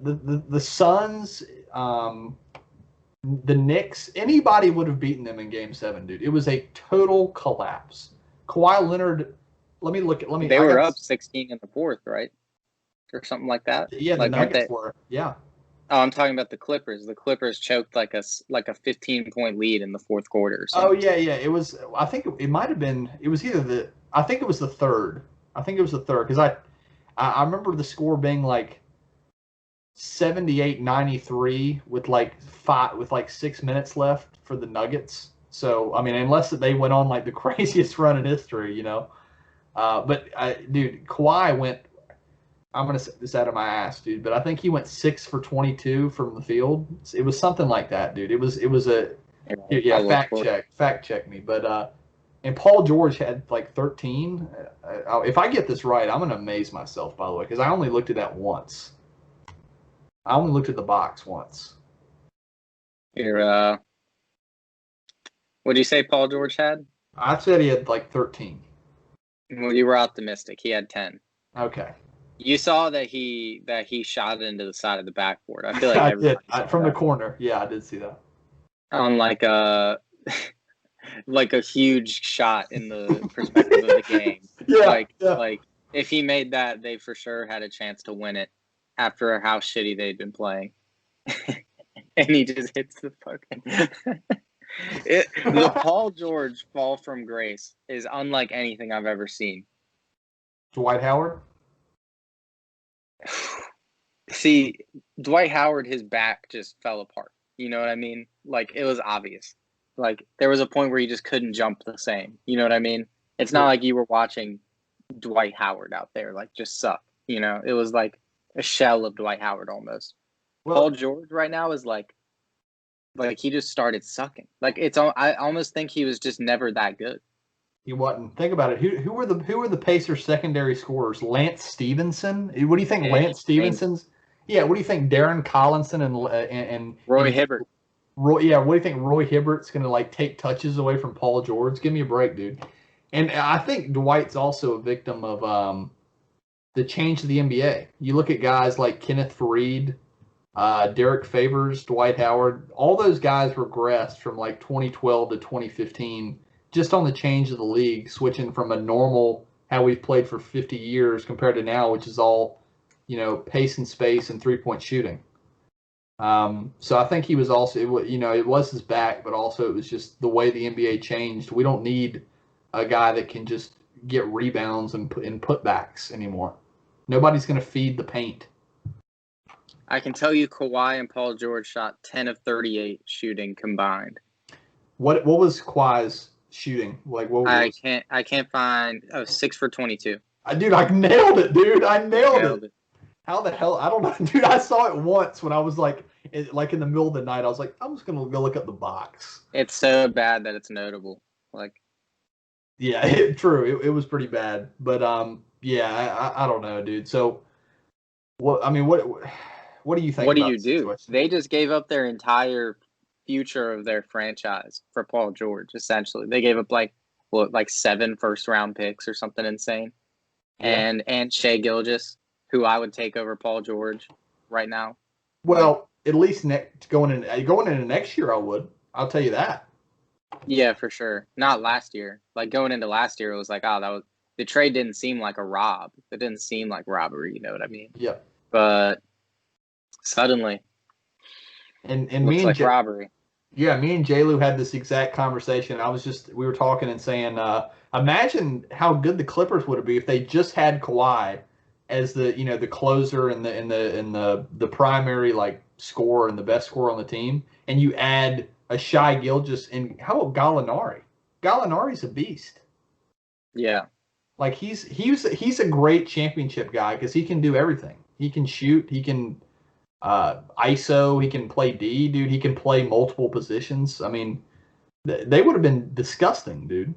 The Suns, the Knicks, anybody would have beaten them in Game 7, dude. It was a total collapse. Kawhi Leonard, They were up 16 in the fourth, right? Or something like that? Yeah, the Nuggets were. Yeah. Oh, I'm talking about the Clippers. The Clippers choked like a 15-point lead in the fourth quarter. Oh yeah. It was. I think it might have been. It was either I think it was the third. Because I remember the score being like 78-93 with like 6 minutes left for the Nuggets. So I mean, unless they went on like the craziest run in history, But dude, Kawhi went. I'm going to say this out of my ass, dude, but I think he went 6 for 22 from the field. It was something like that, dude. It was fact check me. But and Paul George had like 13. If I get this right, I'm going to amaze myself, by the way, because I only looked at that once. I only looked at the box once. What did you say Paul George had? I said he had like 13. Well, you were optimistic. He had 10. Okay. You saw that he shot it into the side of the backboard. I feel like I did from the corner. Yeah, I did see that. On like a huge shot in the perspective of the game. Like if he made that, they for sure had a chance to win it after how shitty they'd been playing. And he just hits the fucking. The Paul George fall from grace is unlike anything I've ever seen. Dwight Howard? See, Dwight Howard, his back just fell apart. You know what I mean? Like, it was obvious. Like, there was a point where he just couldn't jump the same. You know what I mean? It's not like you were watching Dwight Howard out there, like, just suck. You know, it was like a shell of Dwight Howard almost. Paul George right now is like he just started sucking. Like, I almost think he was just never that good. He wasn't. Think about it. Who were the Pacers' secondary scorers? Lance Stevenson. What do you think? Lance Stevenson's. Yeah. What do you think? Darren Collinson and Roy Hibbert. What do you think? Roy Hibbert's gonna like take touches away from Paul George? Give me a break, dude. And I think Dwight's also a victim of the change to the NBA. You look at guys like Kenneth Faried, Derek Favors, Dwight Howard. All those guys regressed from like 2012 to 2015. Just on the change of the league, switching from a normal how we've played for 50 years compared to now, which is all, pace and space and 3-point shooting. So I think he was also, it was his back, but also it was just the way the NBA changed. We don't need a guy that can just get rebounds and putbacks anymore. Nobody's going to feed the paint. I can tell you Kawhi and Paul George shot 10 of 38 shooting combined. What was Kawhi's shooting? Like, what was I can't find 6 for 22. Dude, I nailed it, dude. I nailed it. How the hell? I don't know, dude. I saw it once when I was like in the middle of the night. I was like, I'm just gonna go look up the box. It's so bad that it's notable. Like, yeah, true. It was pretty bad, but yeah, I don't know, dude. So, what do you think? What do you do? They just gave up their entire future of their franchise for Paul George. Essentially, they gave up like 7 first-round picks or something insane, yeah. and Shai Gilgeous, who I would take over Paul George right now. Well, at least going into next year, I would. I'll tell you that. Yeah, for sure. Not last year. Like, going into last year, it was like, the trade didn't seem like a rob. It didn't seem like robbery. You know what I mean? Yeah. But suddenly, and looks me and like robbery. Yeah, me and J-Lu had this exact conversation. We were talking and saying, imagine how good the Clippers would be if they just had Kawhi as the closer and the primary like scorer and the best scorer on the team, and you add a Shai Gilgeous and how about Gallinari? Gallinari's a beast. Yeah, like he's a great championship guy because he can do everything. He can shoot. He can ISO. He can play D, dude. He can play multiple positions. I mean, they would have been disgusting, dude.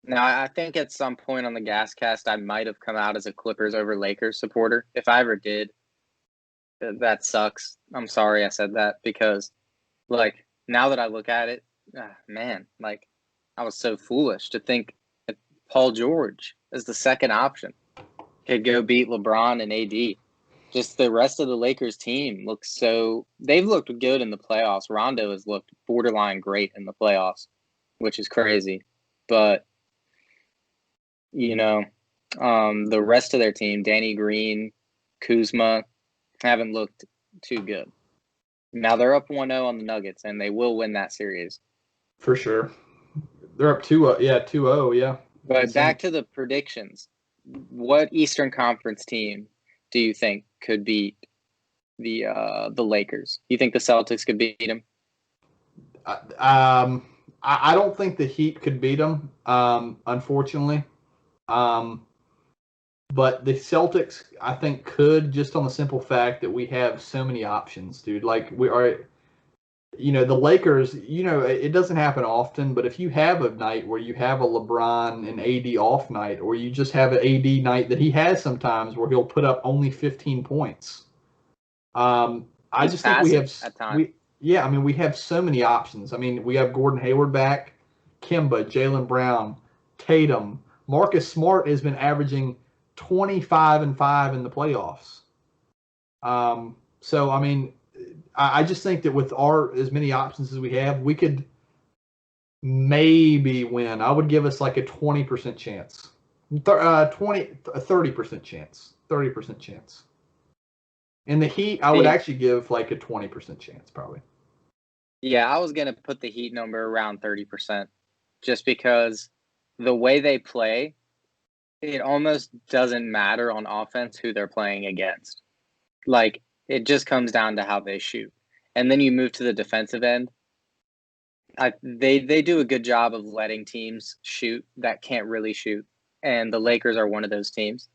Now, I think at some point on the GasCast, I might have come out as a Clippers over Lakers supporter. If I ever did, that sucks. I'm sorry I said that because, like, now that I look at it, man, like, I was so foolish to think that Paul George as the second option could go beat LeBron and AD. Just the rest of the Lakers team they've looked good in the playoffs. Rondo has looked borderline great in the playoffs, which is crazy. But, the rest of their team, Danny Green, Kuzma, haven't looked too good. Now they're up 1-0 on the Nuggets, and they will win that series. For sure. They're up 2-0, yeah, 2-0, yeah. But back to the predictions. What Eastern Conference team do you think could beat the Lakers? You think the Celtics could beat them? I don't think the Heat could beat them, unfortunately. But the Celtics, I think, could, just on the simple fact that we have so many options, dude. Like, we are, the Lakers, it doesn't happen often, but if you have a night where you have a LeBron and AD off night, or you just have an AD night that he has sometimes where he'll put up only 15 points. I just think we have, we have so many options. I mean, we have Gordon Hayward back, Kemba, Jaylen Brown, Tatum. Marcus Smart has been averaging 25 and 5 in the playoffs. So, I mean, I just think that with as many options as we have, we could maybe win. I would give us like a 20% chance. 30% chance. 30% chance. In the Heat, I would actually give like a 20% chance probably. Yeah, I was going to put the Heat number around 30% just because the way they play, it almost doesn't matter on offense who they're playing against. Like, it just comes down to how they shoot. And then you move to the defensive end. They do a good job of letting teams shoot that can't really shoot. And the Lakers are one of those teams,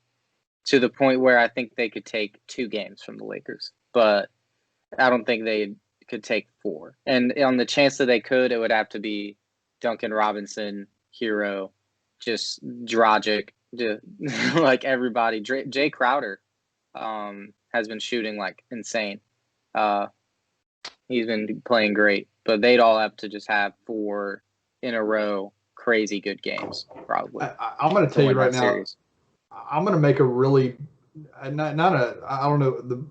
to the point where I think they could take 2 games from the Lakers. But I don't think they could take 4. And on the chance that they could, it would have to be Duncan Robinson, Hero, just Dragic, like everybody. Jay Crowder has been shooting like insane. He's been playing great, but they'd all have to just have 4 in a row crazy good games, probably. I'm going to tell you right now, series. I'm going to make a really, I don't know,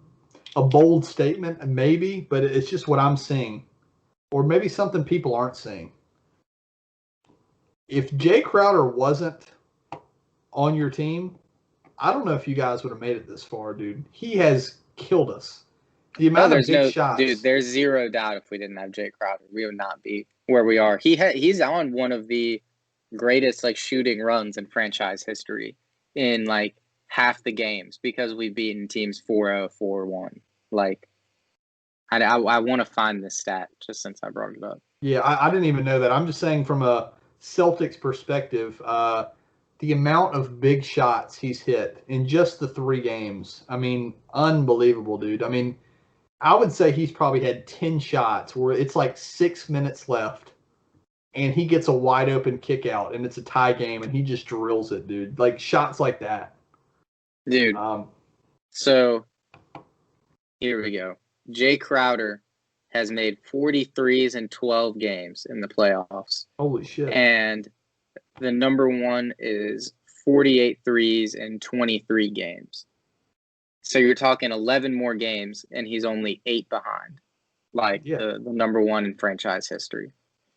a bold statement, maybe, but it's just what I'm seeing, or maybe something people aren't seeing. If Jay Crowder wasn't on your team, I don't know if you guys would have made it this far, dude. He has killed us. The amount of big shots. Dude, there's zero doubt if we didn't have Jay Crowder, we would not be where we are. He's on one of the greatest like shooting runs in franchise history in like half the games, because we've beaten teams 4-0, 4-1. Like, I want to find this stat just since I brought it up. Yeah, I didn't even know that. I'm just saying from a Celtics perspective, the amount of big shots he's hit in just the 3 games. I mean, unbelievable, dude. I mean, I would say he's probably had 10 shots where it's like 6 minutes left and he gets a wide open kick out and it's a tie game and he just drills it, dude. Like shots like that. Dude. So here we go. Jay Crowder has made 43s in 12 games in the playoffs. Holy shit. And the number 1 is 48 threes in 23 games. So you're talking 11 more games, and he's only 8 behind, the number 1 in franchise history.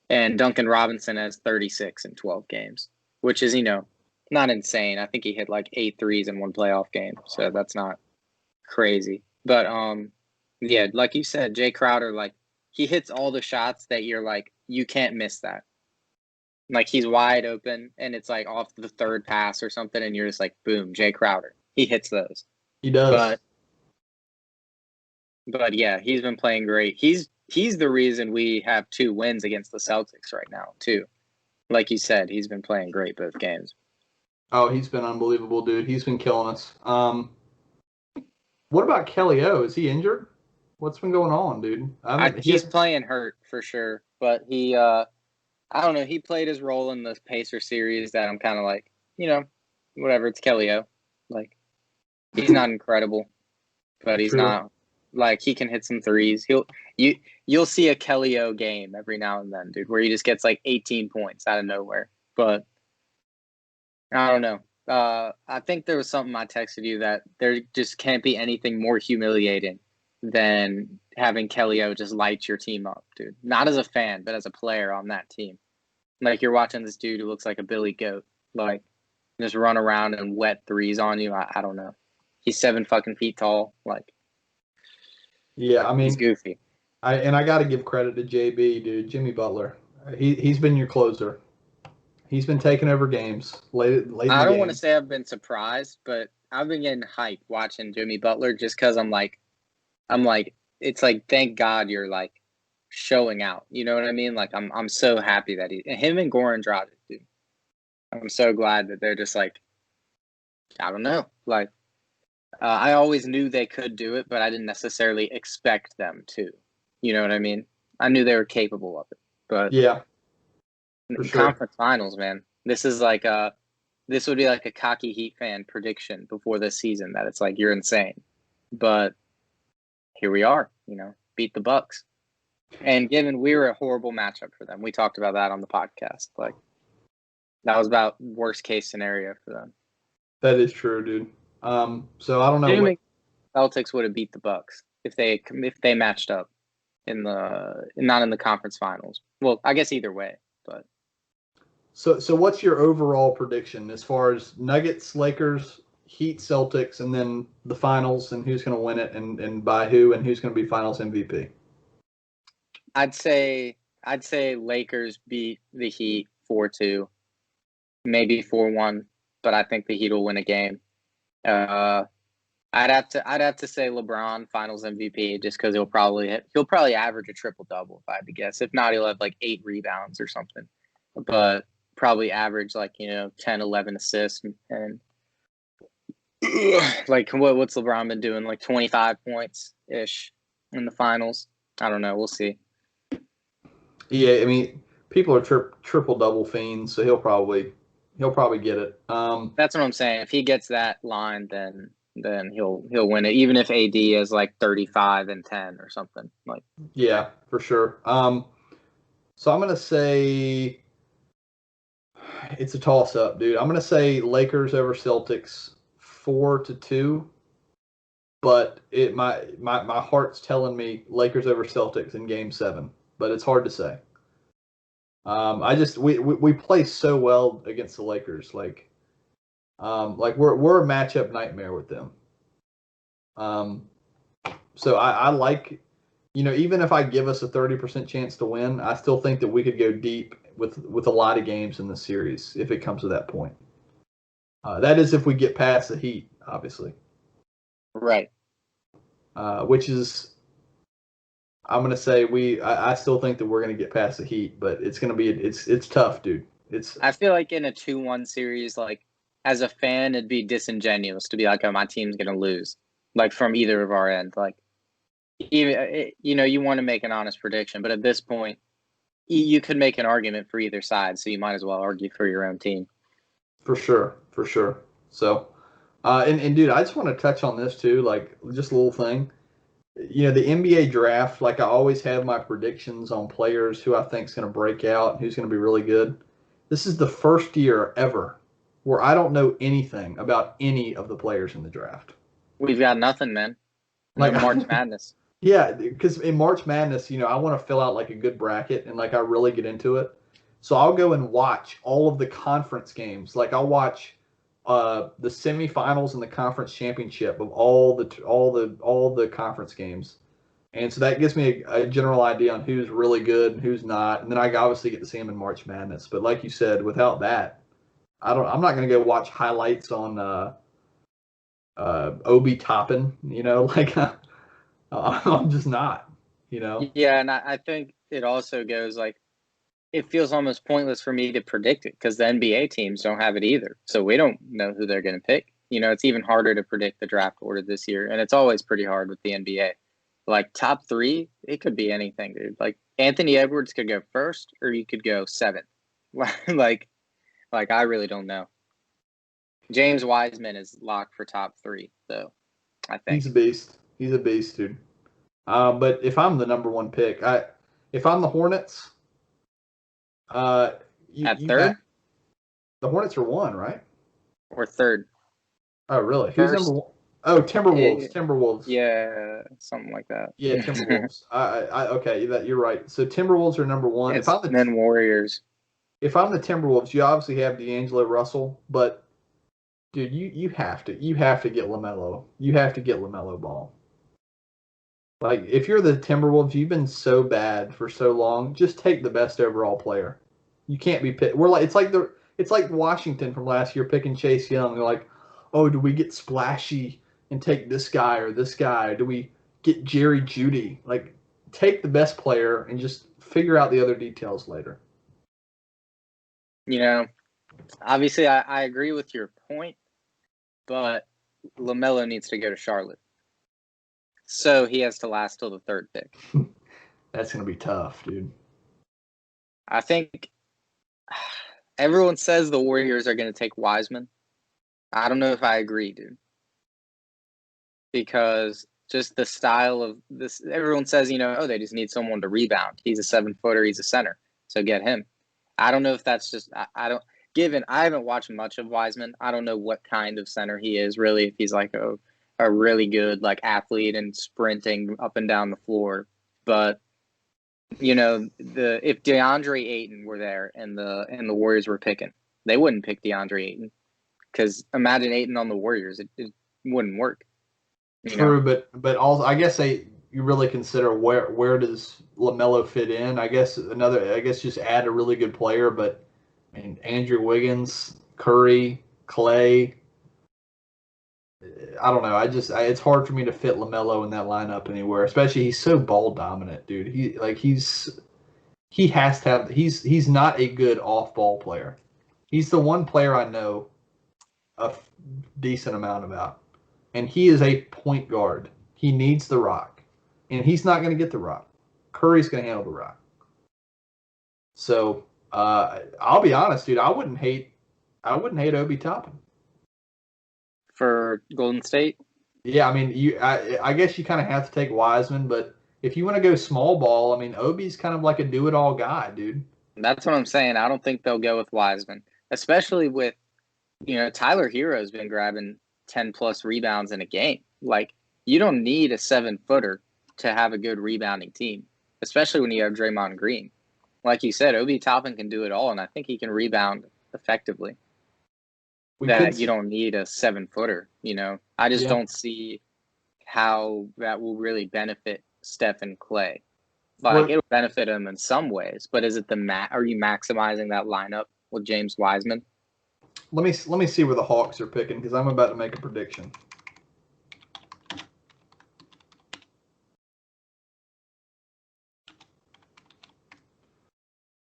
And Duncan Robinson has 36 in 12 games, which is, not insane. I think he hit like 8 threes in one playoff game, so that's not crazy. But, yeah, like you said, Jay Crowder, like, he hits all the shots that you're like, you can't miss that. Like, he's wide open, and it's like off the 3rd pass or something, and you're just like, boom, Jay Crowder. He hits those. He does. But yeah, he's been playing great. He's the reason we have 2 wins against the Celtics right now, too. Like you said, he's been playing great both games. Oh, he's been unbelievable, dude. He's been killing us. What about Kelly O? Is he injured? What's been going on, dude? He's playing hurt for sure, but he, I don't know. He played his role in the Pacer series that I'm kind of like, whatever. It's Kelly O. Like, he's not incredible, but he's not like he can hit some threes. You'll see a Kelly O game every now and then, dude, where he just gets like 18 points out of nowhere. But I don't know. I think there was something I texted you that there just can't be anything more humiliating than having Kelly O just light your team up, dude. Not as a fan, but as a player on that team. Like, you're watching this dude who looks like a Billy Goat, like, just run around and wet threes on you. I don't know. He's 7 fucking feet tall. Like, yeah, I mean, he's goofy. I got to give credit to JB, dude. Jimmy Butler. He's been your closer. He's been taking over games late. I don't want to say I've been surprised, but I've been getting hyped watching Jimmy Butler just because I'm like, it's like, thank God you're like showing out. You know what I mean? Like, I'm so happy that him and Goran Dragic, dude. I'm so glad that they're just like, I don't know, like. I always knew they could do it, but I didn't necessarily expect them to. You know what I mean? I knew they were capable of it, but yeah, conference finals, man. This is like this would be like a cocky Heat fan prediction before this season that it's like, you're insane, but here we are. Beat the Bucks, and given we were a horrible matchup for them, we talked about that on the podcast. Like, that was about worst case scenario for them. That is true, dude. So I don't know. Celtics would have beat the Bucks if they matched up not in the conference finals. Well, I guess either way, but. So what's your overall prediction as far as Nuggets, Lakers, Heat, Celtics, and then the finals, and who's going to win it, and by who, and who's going to be Finals MVP? I'd say Lakers beat the Heat 4-2, maybe 4-1. but I think the Heat will win a game. I'd have to say LeBron Finals MVP just because he'll probably average a triple-double if I had to guess. If not, he'll have like 8 rebounds or something, but probably average like 10, 11 assists and like what's LeBron been doing, like 25 points ish in the finals. I don't know. We'll see. Yeah, I mean, people are triple-double fiends, so he'll probably get it. That's what I'm saying. If he gets that line, then he'll win it, even if AD is like 35 and 10 or something. Like, yeah, for sure. So I'm gonna say it's a toss-up, dude. I'm gonna say Lakers over Celtics 4-2, but my heart's telling me Lakers over Celtics in Game 7, but it's hard to say. We play so well against the Lakers, like we're a matchup nightmare with them. So I like, even if I give us a 30% chance to win, I still think that we could go deep with a lot of games in the series if it comes to that point. That is if we get past the Heat, obviously. right. Which is, I'm gonna say I still think that we're gonna get past the Heat, but it's gonna be it's tough, dude. I feel like in a 2-1 series, like as a fan, it'd be disingenuous to be like, oh, my team's gonna lose, like from either of our ends. Like, even you want to make an honest prediction, but at this point, you could make an argument for either side, so you might as well argue for your own team. For sure. So, and dude, I just want to touch on this too, like just a little thing. The NBA draft, like I always have my predictions on players who I think is going to break out and who's going to be really good. This is the first year ever where I don't know anything about any of the players in the draft. We've got nothing, man. Like March Madness. Yeah, because in March Madness, I want to fill out like a good bracket and like I really get into it. So I'll go and watch all of the conference games. Like I'll watch the semifinals and the conference championship of all the conference games, and so that gives me a general idea on who's really good and who's not. And then I obviously get to see them in March Madness. But like you said, without that, I'm not going to go watch highlights on Obi Toppin. Like I'm just not. Yeah, and I think it also goes like, it feels almost pointless for me to predict it because the NBA teams don't have it either. So we don't know who they're going to pick. It's even harder to predict the draft order this year. And it's always pretty hard with the NBA. Like top 3, it could be anything, dude. Like Anthony Edwards could go first or you could go 7th. like I really don't know. James Wiseman is locked for top 3, though, I think. He's a beast, dude. But if I'm the number 1 pick, if I'm the Hornets, at third? The Hornets are 1, right? Or third. Oh, really? Who's number 1? Oh, Timberwolves. Timberwolves. Yeah, something like that. Yeah, Timberwolves. Okay, you're right. So Timberwolves are number 1. Then Warriors. If I'm the Timberwolves, you obviously have D'Angelo Russell, but dude, you have to get LaMelo. You have to get LaMelo Ball. Like, if you're the Timberwolves, you've been so bad for so long. Just take the best overall player. You can't be picked. It's like Washington from last year picking Chase Young. They're like, oh, do we get splashy and take this guy or this guy? Do we get Jerry Jeudy? Like, take the best player and just figure out the other details later. Obviously, I agree with your point, but LaMelo needs to go to Charlotte. So he has to last till the 3rd pick. That's going to be tough, dude. I think everyone says the Warriors are going to take Wiseman. I don't know if I agree, dude. Because just the style of this, everyone says, they just need someone to rebound. He's a 7-footer, he's a center. So get him. I don't know if that's just, I haven't watched much of Wiseman. I don't know what kind of center he is, really, if he's like a really good like athlete and sprinting up and down the floor. But if DeAndre Ayton were there and the Warriors were picking, they wouldn't pick DeAndre Ayton because imagine Ayton on the Warriors, it wouldn't work. True, but also I guess you really consider where does LaMelo fit in? I guess just add a really good player, but I mean Andrew Wiggins, Curry, Clay. I don't know. It's hard for me to fit LaMelo in that lineup anywhere. Especially he's so ball dominant, dude. He has to have. He's not a good off ball player. He's the one player I know a decent amount about, and he is a point guard. He needs the rock, and he's not going to get the rock. Curry's going to handle the rock. So I'll be honest, dude. I wouldn't hate Obi Toppin for Golden State. Yeah, I mean, I guess you kind of have to take Wiseman, but if you want to go small ball, I mean, Obi's kind of like a do-it-all guy, dude. That's what I'm saying. I don't think they'll go with Wiseman, especially with, Tyler Hero's been grabbing 10-plus rebounds in a game. Like, you don't need a 7-footer to have a good rebounding team, especially when you have Draymond Green. Like you said, Obi Toppin can do it all, and I think he can rebound effectively. You don't need a 7-footer, I just don't see how that will really benefit Steph and Clay. Like, it'll benefit them in some ways, but is it are you maximizing that lineup with James Wiseman? Let me see where the Hawks are picking, because I'm about to make a prediction.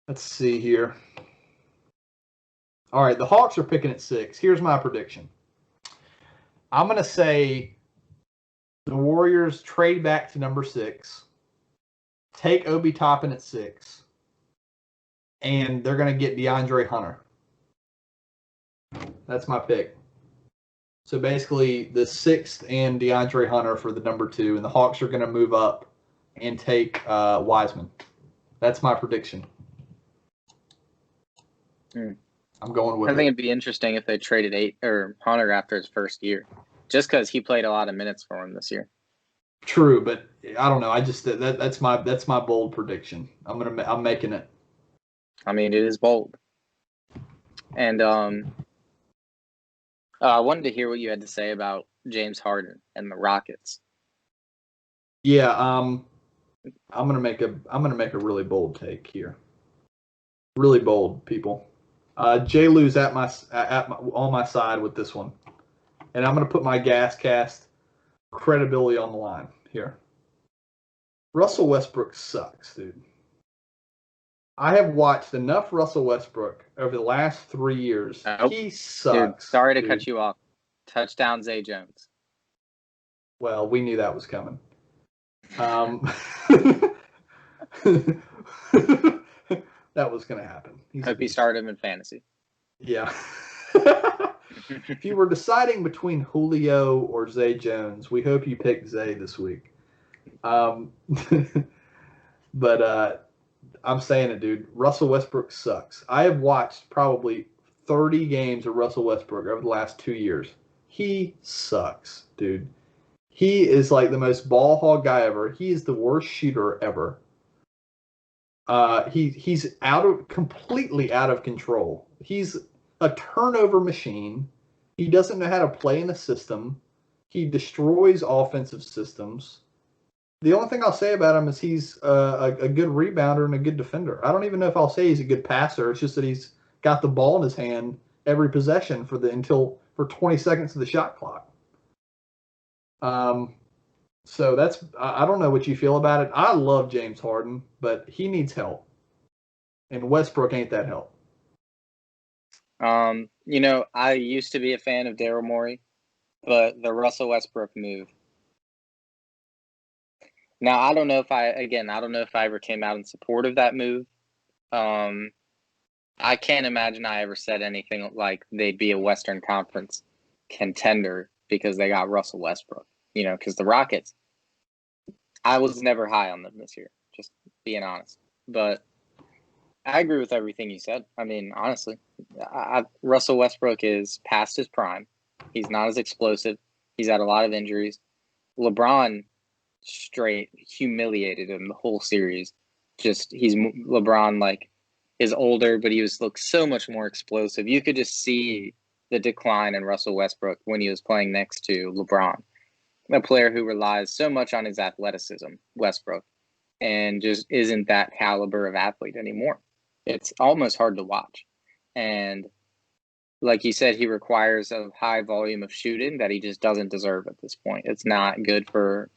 Let's see here. All right, the Hawks are picking at 6. Here's my prediction. I'm going to say the Warriors trade back to number 6, take Obi Toppin at 6, and they're going to get DeAndre Hunter. That's my pick. So basically, the 6th and DeAndre Hunter for the number 2, and the Hawks are going to move up and take Wiseman. That's my prediction. I'm going with I think it'd be interesting if they traded Hunter after his first year, just because he played a lot of minutes for him this year. True, but I don't know. I just that's my bold prediction. I'm making it. I mean, it is bold. And I wanted to hear what you had to say about James Harden and the Rockets. Yeah, I'm gonna make a really bold take here. Really bold, people. J. Lou's on my side with this one, and I'm gonna put my GasCast credibility on the line here. Russell Westbrook sucks, dude. I have watched enough Russell Westbrook over the last 3 years. Nope. He sucks. Dude, sorry to cut you off. Touchdown, Zay Jones. Well, we knew that was coming. That was going to happen. Hope he started him in fantasy. Yeah. If you were deciding between Julio or Zay Jones, we hope you picked Zay this week. But I'm saying it, dude. Russell Westbrook sucks. I have watched probably 30 games of Russell Westbrook over the last 2 years. He sucks, dude. He is like the most ball hog guy ever. He is the worst shooter ever. He's completely out of control. He's a turnover machine. He doesn't know how to play in the system. He destroys offensive systems. The only thing I'll say about him is he's a good rebounder and a good defender. I don't even know if I'll say he's a good passer. It's just that he's got the ball in his hand every possession for 20 seconds of the shot clock. So I don't know what you feel about it. I love James Harden, but he needs help. And Westbrook ain't that help. I used to be a fan of Daryl Morey, but the Russell Westbrook move. Now, I don't know if I ever came out in support of that move. I can't imagine I ever said anything like they'd be a Western Conference contender because they got Russell Westbrook. Because the Rockets, I was never high on them this year, just being honest. But I agree with everything you said. I mean, honestly, Russell Westbrook is past his prime. He's not as explosive. He's had a lot of injuries. LeBron straight humiliated him the whole series. LeBron is older, but he looks so much more explosive. You could just see the decline in Russell Westbrook when he was playing next to LeBron, a player who relies so much on his athleticism, Westbrook, and just isn't that caliber of athlete anymore. It's almost hard to watch. And like you said, he requires a high volume of shooting that he just doesn't deserve at this point. It's not good for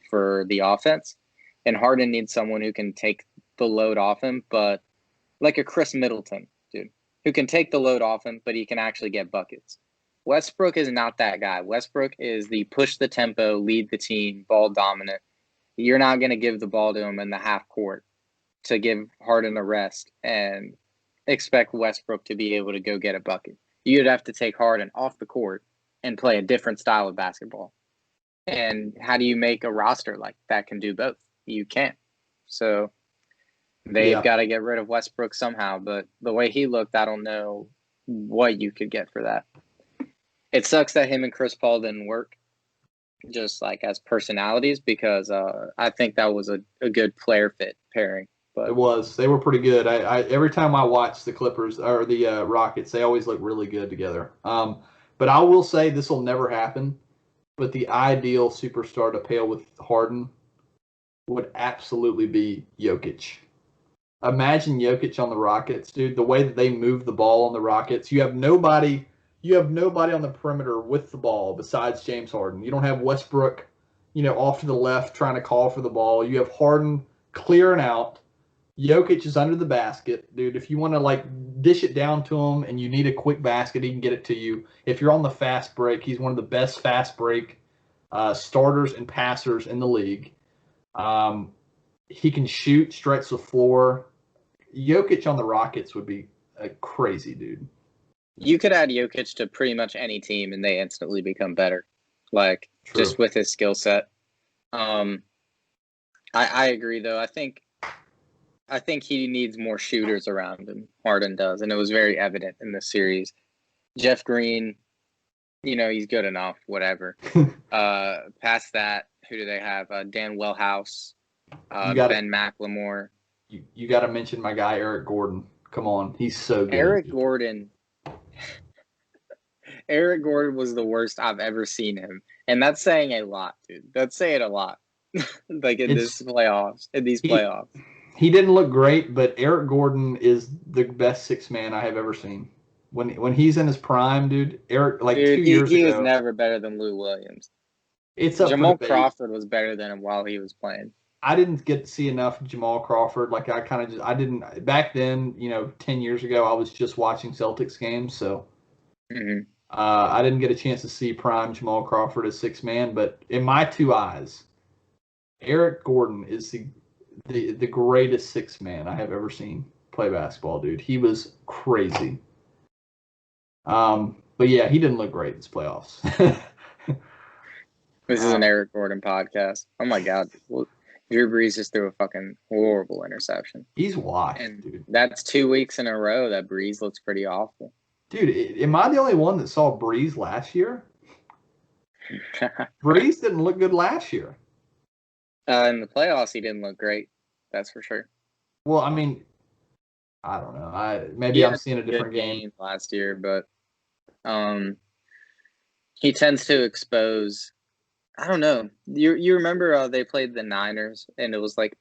the offense. And Harden needs someone who can take the load off him, but like a Chris Middleton, dude, who can take the load off him, but he can actually get buckets. Westbrook is not that guy. Westbrook is the push the tempo, lead the team, ball dominant. You're not going to give the ball to him in the half court to give Harden a rest and expect Westbrook to be able to go get a bucket. You'd have to take Harden off the court and play a different style of basketball. And how do you make a roster like that can do both? You can't. So they've got to get rid of Westbrook somehow. But the way he looked, I don't know what you could get for that. It sucks that him and Chris Paul didn't work just like as personalities, because I think that was a good player fit pairing. But it was. They were pretty good. I every time I watch the Clippers or the Rockets, they always look really good together. But I will say this will never happen. But the ideal superstar to pair with Harden would absolutely be Jokic. Imagine Jokic on the Rockets, dude. The way that they move the ball on the Rockets, you have nobody on the perimeter with the ball besides James Harden. You don't have Westbrook, off to the left trying to call for the ball. You have Harden clearing out. Jokic is under the basket, dude. If you want to dish it down to him and you need a quick basket, he can get it to you. If you're on the fast break, he's one of the best fast break starters and passers in the league. He can shoot, stretch the floor. Jokic on the Rockets would be a crazy dude. You could add Jokic to pretty much any team and they instantly become better. True. Just with his skill set. I agree though. I think he needs more shooters around him. Harden does, and it was very evident in this series. Jeff Green, he's good enough, whatever. Past that, who do they have? Dan Wellhouse, Ben McLemore. You got to mention my guy, Eric Gordon. Come on. He's so good. Eric Gordon was the worst I've ever seen him. And that's saying a lot, dude. That's saying a lot. These playoffs. He didn't look great, but Eric Gordon is the best sixth man I have ever seen. When he's in his prime, dude, Eric, 2 years ago. He was never better than Lou Williams. It's up Jamal for debate. Crawford was better than him while he was playing. I didn't get to see enough Jamal Crawford. I didn't back then, 10 years ago, I was just watching Celtics games. So I didn't get a chance to see prime Jamal Crawford as sixth man. But in my two eyes, Eric Gordon is the greatest sixth man I have ever seen play basketball, dude. He was crazy. But yeah, he didn't look great this playoffs. This is an Eric Gordon podcast. Oh my God. Drew Brees just threw a fucking horrible interception. He's washed, and dude. That's 2 weeks in a row that Brees looks pretty awful. Dude, am I the only one that saw Brees last year? Brees didn't look good last year. In the playoffs, he didn't look great. That's for sure. Well, I mean, I don't know. Maybe I'm seeing a different game last year, but he tends to expose. I don't know. You remember they played the Niners and it was like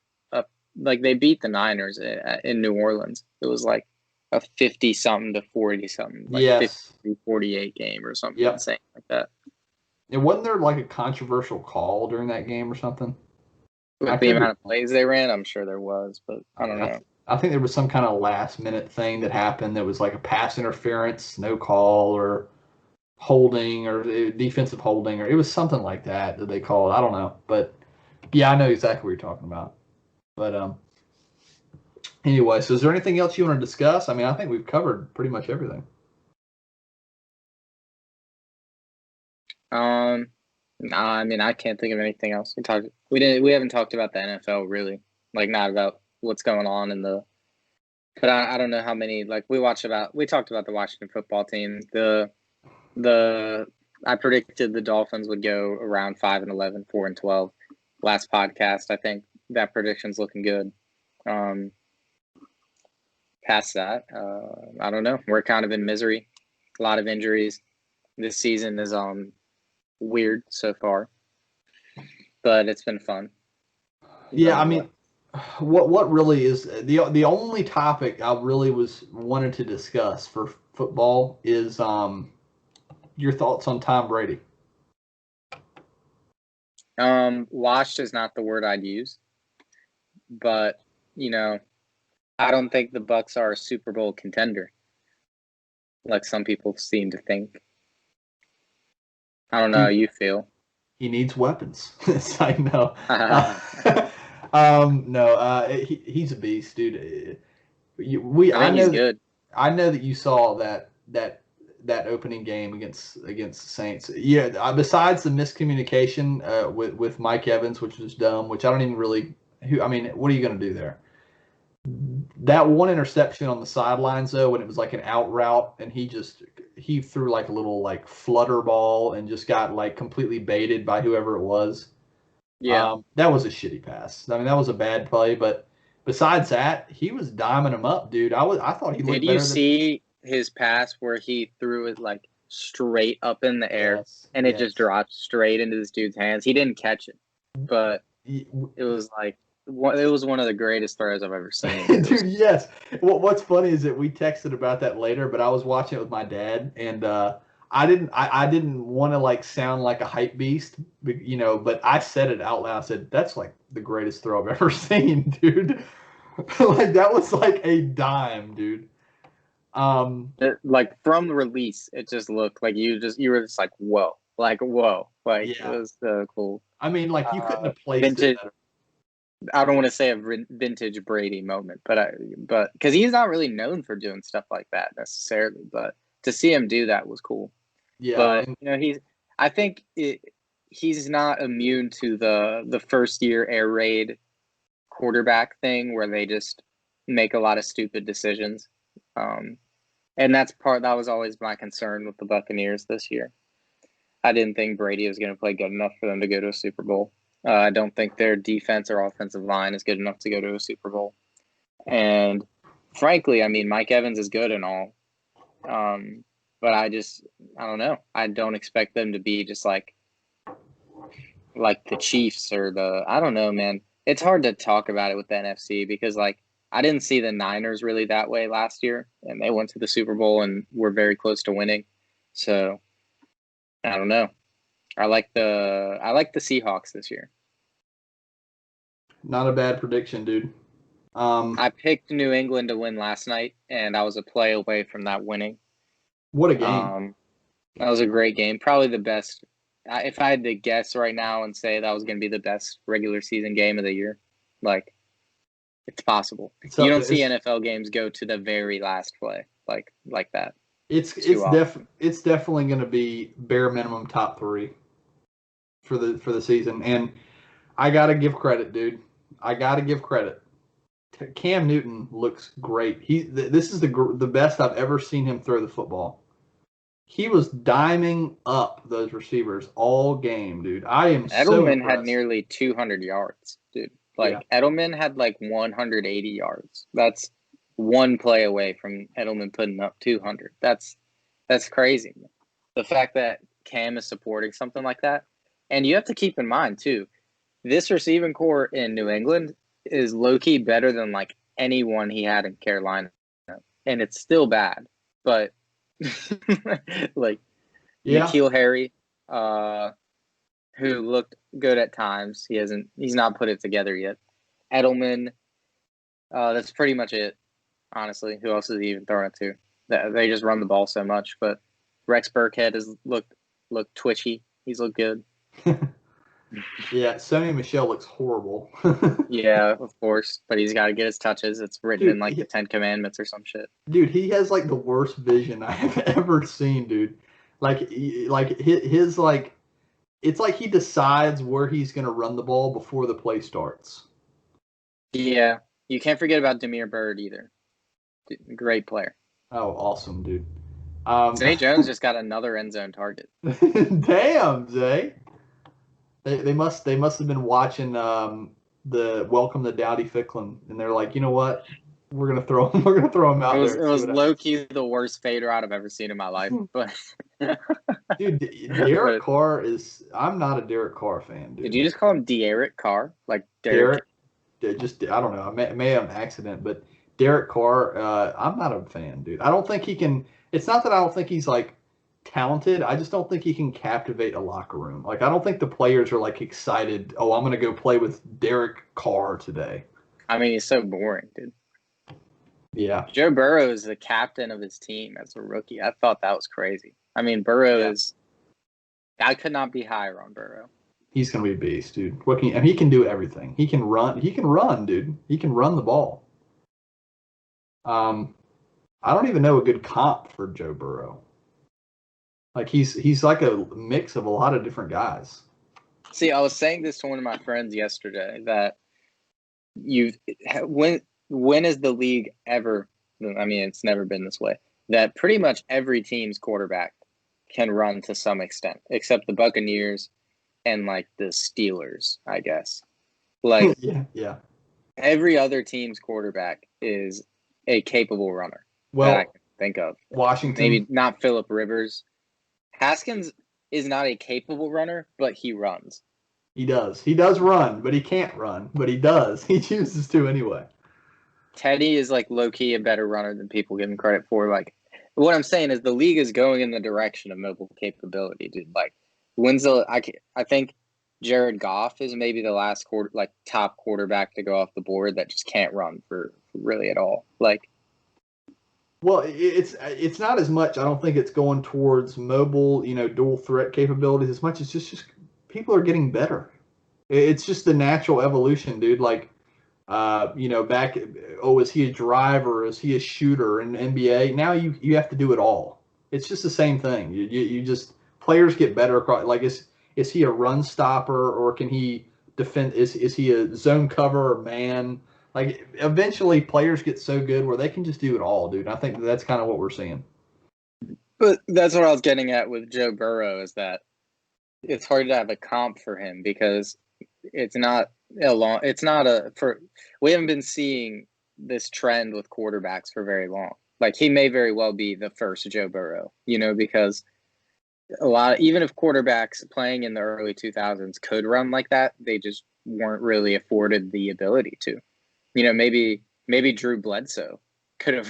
they beat the Niners in New Orleans. It was like a 50-something to 40-something, yes, 50-48 game or something insane like that. And wasn't there a controversial call during that game or something? With the amount of plays they ran, I'm sure there was, but I don't know. I think there was some kind of last-minute thing that happened that was like a pass interference, no call, or holding, or defensive holding, or it was something like that they called. I don't know. But, yeah, I know exactly what you're talking about. But, anyway, so is there anything else you want to discuss? I mean, I think we've covered pretty much everything. No, I mean, I can't think of anything else. We haven't talked about the NFL really, not about what's going on in the. But I don't know how many we talked about the Washington football team. I predicted the Dolphins would go around 5-11, 4-12 last podcast. I think that prediction's looking good. Past that, I don't know. We're kind of in misery. A lot of injuries. This season is weird so far, but it's been fun. Yeah, I mean, what really is the only topic I really wanted to discuss for football is your thoughts on Tom Brady? Washed is not the word I'd use, but I don't think the Bucs are a Super Bowl contender, like some people seem to think. I don't know how you feel. He needs weapons. I know. He's a beast, dude. I think he's good. I know that you saw that opening game against the Saints. Yeah. Besides the miscommunication with Mike Evans, which was dumb, which I don't even really. I mean, what are you going to do there? That one interception on the sidelines, though, when it was like an out route, and he threw like a little like flutter ball and just got like completely baited by whoever it was. Yeah, that was a shitty pass. I mean, that was a bad play, but besides that, he was diming him up, dude. I thought he looked better. Did you see his pass where he threw it like straight up in the air and it just dropped straight into this dude's hands? He didn't catch it, but it was like it was one of the greatest throws I've ever seen. Dude, yes. What's funny is that we texted about that later, but I was watching it with my dad, and I didn't want to like sound like a hype beast, but I said it out loud. I said, that's like the greatest throw I've ever seen, dude. Like that was like a dime, dude. Like from the release, it just looked like you were just like, whoa. It was so cool. I mean, like you couldn't have placed it better. I don't want to say a vintage Brady moment, but because he's not really known for doing stuff like that necessarily, but to see him do that was cool. Yeah, but I think he's not immune to the first year air raid quarterback thing where they just make a lot of stupid decisions, and that was always my concern with the Buccaneers this year. I didn't think Brady was going to play good enough for them to go to a Super Bowl. I don't think their defense or offensive line is good enough to go to a Super Bowl. And frankly, I mean, Mike Evans is good and all. But I don't know. I don't expect them to be just like the Chiefs or I don't know, man. It's hard to talk about it with the NFC because I didn't see the Niners really that way last year, and they went to the Super Bowl and were very close to winning. So I don't know. I like the Seahawks this year. Not a bad prediction, dude. I picked New England to win last night, and I was a play away from that winning. What a game. That was a great game. Probably the best. If I had to guess right now and say that was going to be the best regular season game of the year, it's possible. You don't see NFL games go to the very last play like that. It's definitely going to be bare minimum top 3 for the season, and I got to give credit, dude. I got to give credit. Cam Newton looks great. This is the best I've ever seen him throw the football. He was diming up those receivers all game, dude. Edelman had nearly 200 yards, dude. Edelman had 180 yards. That's one play away from Edelman putting up 200. That's crazy. The fact that Cam is supporting something like that. And you have to keep in mind, too, this receiving core in New England is low-key better than, anyone he had in Carolina. And it's still bad. But, N'Keal Harry, who looked good at times. He's not put it together yet. Edelman, that's pretty much it, honestly. Who else is he even throwing it to? They just run the ball so much. But Rex Burkhead has looked twitchy. He's looked good. Yeah, Sony Michel looks horrible. Yeah, of course. But he's got to get his touches. It's written in the 10 Commandments or some shit. Dude, he has the worst vision I have ever seen, dude. His it's like he decides where he's going to run the ball before the play starts. Yeah. You can't forget about Damiere Byrd either. Great player. Oh, awesome, dude. Zay Jones just got another end zone target. Damn, Zay. They must have been watching the Welcome to Dowdy Ficklin, and they're like, you know what? We're gonna throw him out there. It was low key the worst fade route I've ever seen in my life. But dude, Derek Carr is. I'm not a Derek Carr fan, dude. Did you just call him Derek Carr? Derek? Just I don't know. I may have an accident, but Derek Carr, I'm not a fan, dude. I don't think he can. It's not that I don't think he's talented. I just don't think he can captivate a locker room. Like, I don't think the players are like excited. Oh, I'm going to go play with Derek Carr today. I mean, he's so boring, dude. Yeah. Joe Burrow is the captain of his team as a rookie. I thought that was crazy. I mean, Burrow is. I could not be higher on Burrow. He's going to be a beast, dude. And he can do everything. He can run. He can run, dude. He can run the ball. I don't even know a good comp for Joe Burrow. Like, he's like a mix of a lot of different guys. See, I was saying this to one of my friends yesterday that when is the league ever? I mean, it's never been this way. That pretty much every team's quarterback can run to some extent, except the Buccaneers and like the Steelers, I guess. Like, yeah. Every other team's quarterback is a capable runner Well, that I can think of. Washington. Maybe not Phillip Rivers. Haskins is not a capable runner, but he runs. He does. He does run, but he can't run. But he does. He chooses to anyway. Teddy is like low-key a better runner than people give him credit for. Like, what I'm saying is the league is going in the direction of mobile capability, dude. Like, I think Jared Goff is maybe the last top quarterback to go off the board that just can't run for really at all. Like, well, it's not as much. I don't think it's going towards mobile, dual threat capabilities as much as just people are getting better. It's just the natural evolution, dude. Like, back, is he a driver? Is he a shooter in the NBA? Now you have to do it all. It's just the same thing. You just, players get better across. Like, is he a run stopper, or can he defend? Is he a zone cover or man? Like, eventually players get so good where they can just do it all, dude. I think that's kind of what we're seeing. But that's what I was getting at with Joe Burrow, is that it's hard to have a comp for him because we haven't been seeing this trend with quarterbacks for very long. Like, he may very well be the first Joe Burrow, because even if quarterbacks playing in the early 2000s could run like that, they just weren't really afforded the ability to. Maybe Drew Bledsoe could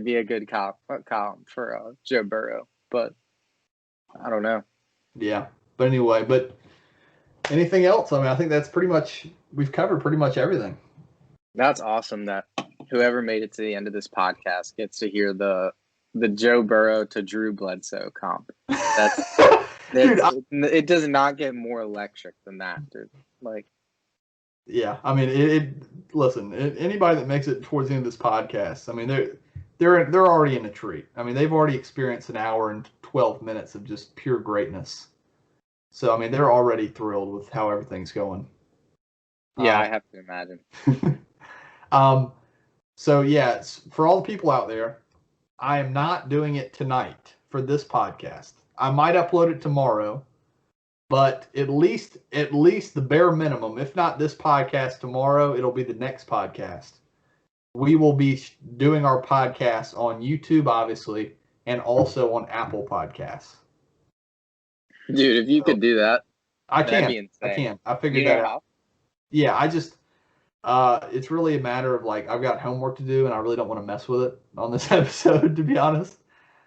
be a good comp for Joe Burrow, but I don't know. Yeah, but anyway, anything else? I mean, I think that's we've covered pretty much everything. That's awesome that whoever made it to the end of this podcast gets to hear the Joe Burrow to Drew Bledsoe comp. Dude, it does not get more electric than that, dude. Like, yeah, I mean, listen, anybody that makes it towards the end of this podcast, I mean, they're already in a treat. I mean, they've already experienced an hour and 12 minutes of just pure greatness. So, I mean, they're already thrilled with how everything's going. Yeah, I have to imagine. So, yeah, for all the people out there, I am not doing it tonight for this podcast. I might upload it tomorrow, but at least the bare minimum, if not this podcast tomorrow, it'll be the next podcast. We will be doing our podcast on YouTube, obviously, and also on Apple Podcasts. Dude, if you could do that, I can. I figured that out. Yeah, I just it's really a matter of, like, I've got homework to do, and I really don't want to mess with it on this episode, to be honest.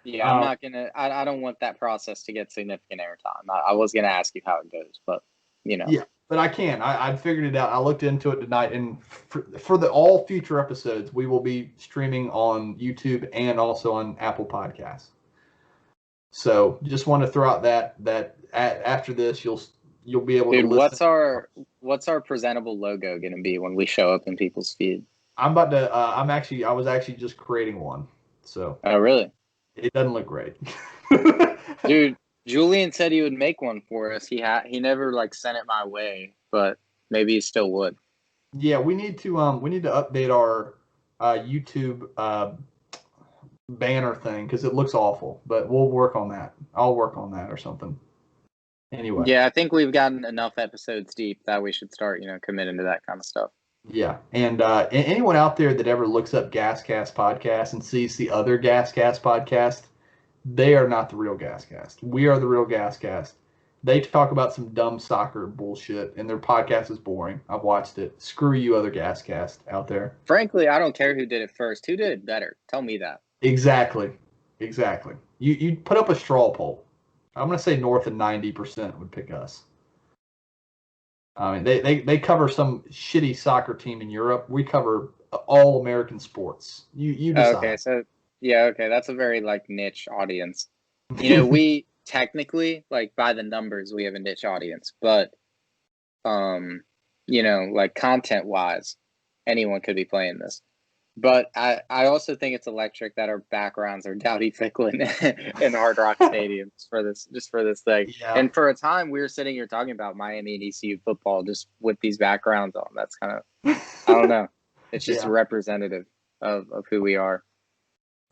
Yeah, I'm not gonna. I don't want that process to get significant airtime. I was gonna ask you how it goes, but Yeah, but I can. I figured it out. I looked into it tonight, and for all future episodes, we will be streaming on YouTube and also on Apple Podcasts. So just want to throw out that after this, you'll be able to listen. What's our presentable logo going to be when we show up in people's feed? I was actually just creating one. So. Oh, really? It doesn't look great. Dude, Julian said he would make one for us. He never sent it my way, but maybe he still would. Yeah, we need to update our YouTube banner thing because it looks awful, but we'll work on that. I'll work on that or something. Anyway. Yeah, I think we've gotten enough episodes deep that we should start, committing to that kind of stuff. Yeah, and anyone out there that ever looks up GasCast podcast and sees the other GasCast podcast, they are not the real GasCast. We are the real GasCast. They talk about some dumb soccer bullshit, and their podcast is boring. I've watched it. Screw you, other GasCast out there. Frankly, I don't care who did it first. Who did it better? Tell me that. Exactly. exactly. You put up a straw poll. I'm gonna say north of 90% would pick us. I mean, they cover some shitty soccer team in Europe. We cover all American sports. You Okay, decide. so yeah, okay, that's a very like niche audience. You know, we technically like by the numbers we have a niche audience, but you know, like content wise, anyone could be playing this. But I also think it's electric that our backgrounds are Dowdy Ficklin and Hard Rock Stadiums for this, just for this thing. Yeah. And for a time, we were sitting here talking about Miami and ECU football just with these backgrounds on. That's kind of, I don't know. It's just Yeah. representative of who we are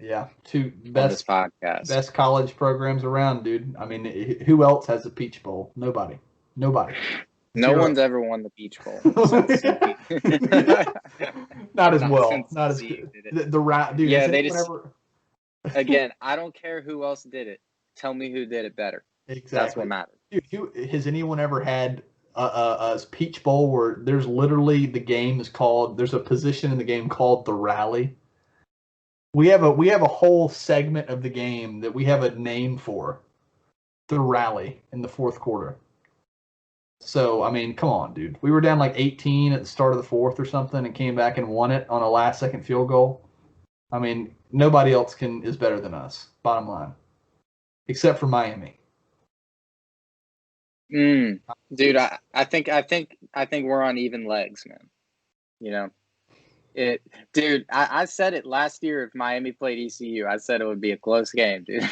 Yeah, two on this podcast. best college programs around, dude. I mean, who else has a Peach Bowl? Nobody. No Zero. one's ever won the Peach Bowl. Not as Not well. since Not as ECU good. did it. The route, dude. Yeah, Has they anyone just ever? again. I don't care who else did it. Tell me who did it better. Exactly. That's what matters. Dude, has anyone ever had a Peach Bowl where there's literally the game is called? There's a position in the game called the rally. We have a whole segment of the game that we have a name for, the rally in the fourth quarter. So I mean, come on, dude. We were down like 18 at the start of the fourth or something, and came back and won it on a last-second field goal. I mean, nobody else is better than us. Bottom line, except for Miami. Dude, I think we're on even legs, man. You know, dude. I said it last year. If Miami played ECU, I said it would be a close game, dude.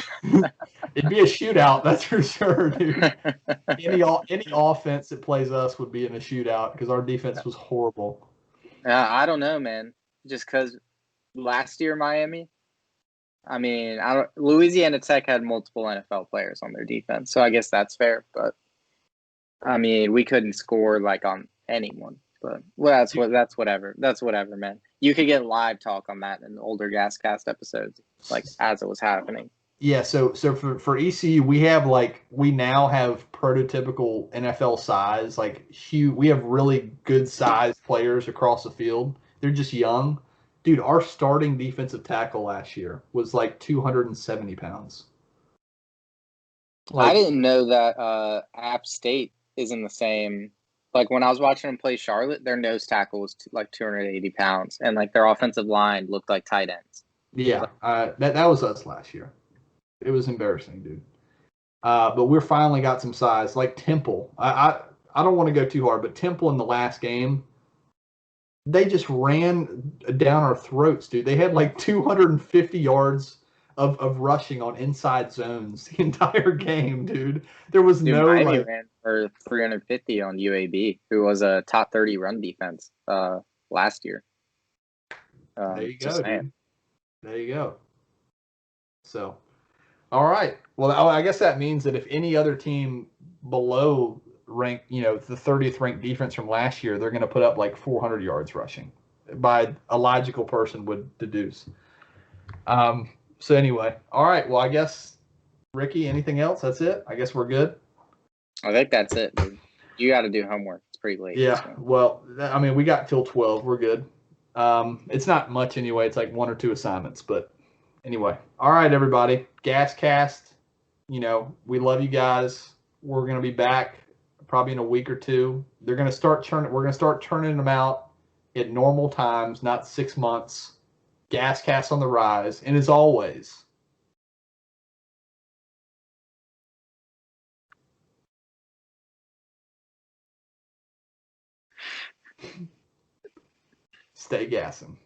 It'd be a shootout, that's for sure, dude. Any offense that plays us would be in a shootout because our defense was horrible. I don't know, man. Just because last year Miami, I mean, Louisiana Tech had multiple NFL players on their defense, so I guess that's fair. But I mean, we couldn't score like on anyone. But well, that's whatever. That's whatever, man. You could get live talk on that in the older GasCast episodes, like as it was happening. Yeah, so for ECU, we now have prototypical NFL size, like huge. We have really good sized players across the field. They're just young. Dude, our starting defensive tackle last year was like 270 pounds. I didn't know that App State is in the same. Like when I was watching them play Charlotte, their nose tackle was like 280 pounds, and like their offensive line looked like tight ends. Yeah, that was us last year. It was embarrassing, dude. But we're finally got some size. Like Temple, I don't want to go too hard, but Temple in the last game, they just ran down our throats, dude. They had like 250 yards of rushing on inside zones the entire game, dude. There was Miami ran for 350 on UAB, who was a top 30 run defense last year. There you go, dude. There you go. So, all right. Well, I guess that means that if any other team below rank, the 30th ranked defense from last year, they're going to put up like 400 yards rushing, by a logical person would deduce. So anyway, all right. Well, I guess Ricky, anything else? That's it. I guess we're good. I think that's it, dude. You got to do homework. It's pretty late. Yeah. So. Well, I mean, we got till 12. We're good. It's not much anyway. It's like 1 or 2 assignments, but anyway. All right, everybody. GasCast. We love you guys. We're gonna be back probably in a week or 2. We're gonna start churning them out at normal times, not 6 months. GasCast on the rise, and as always, stay gassing.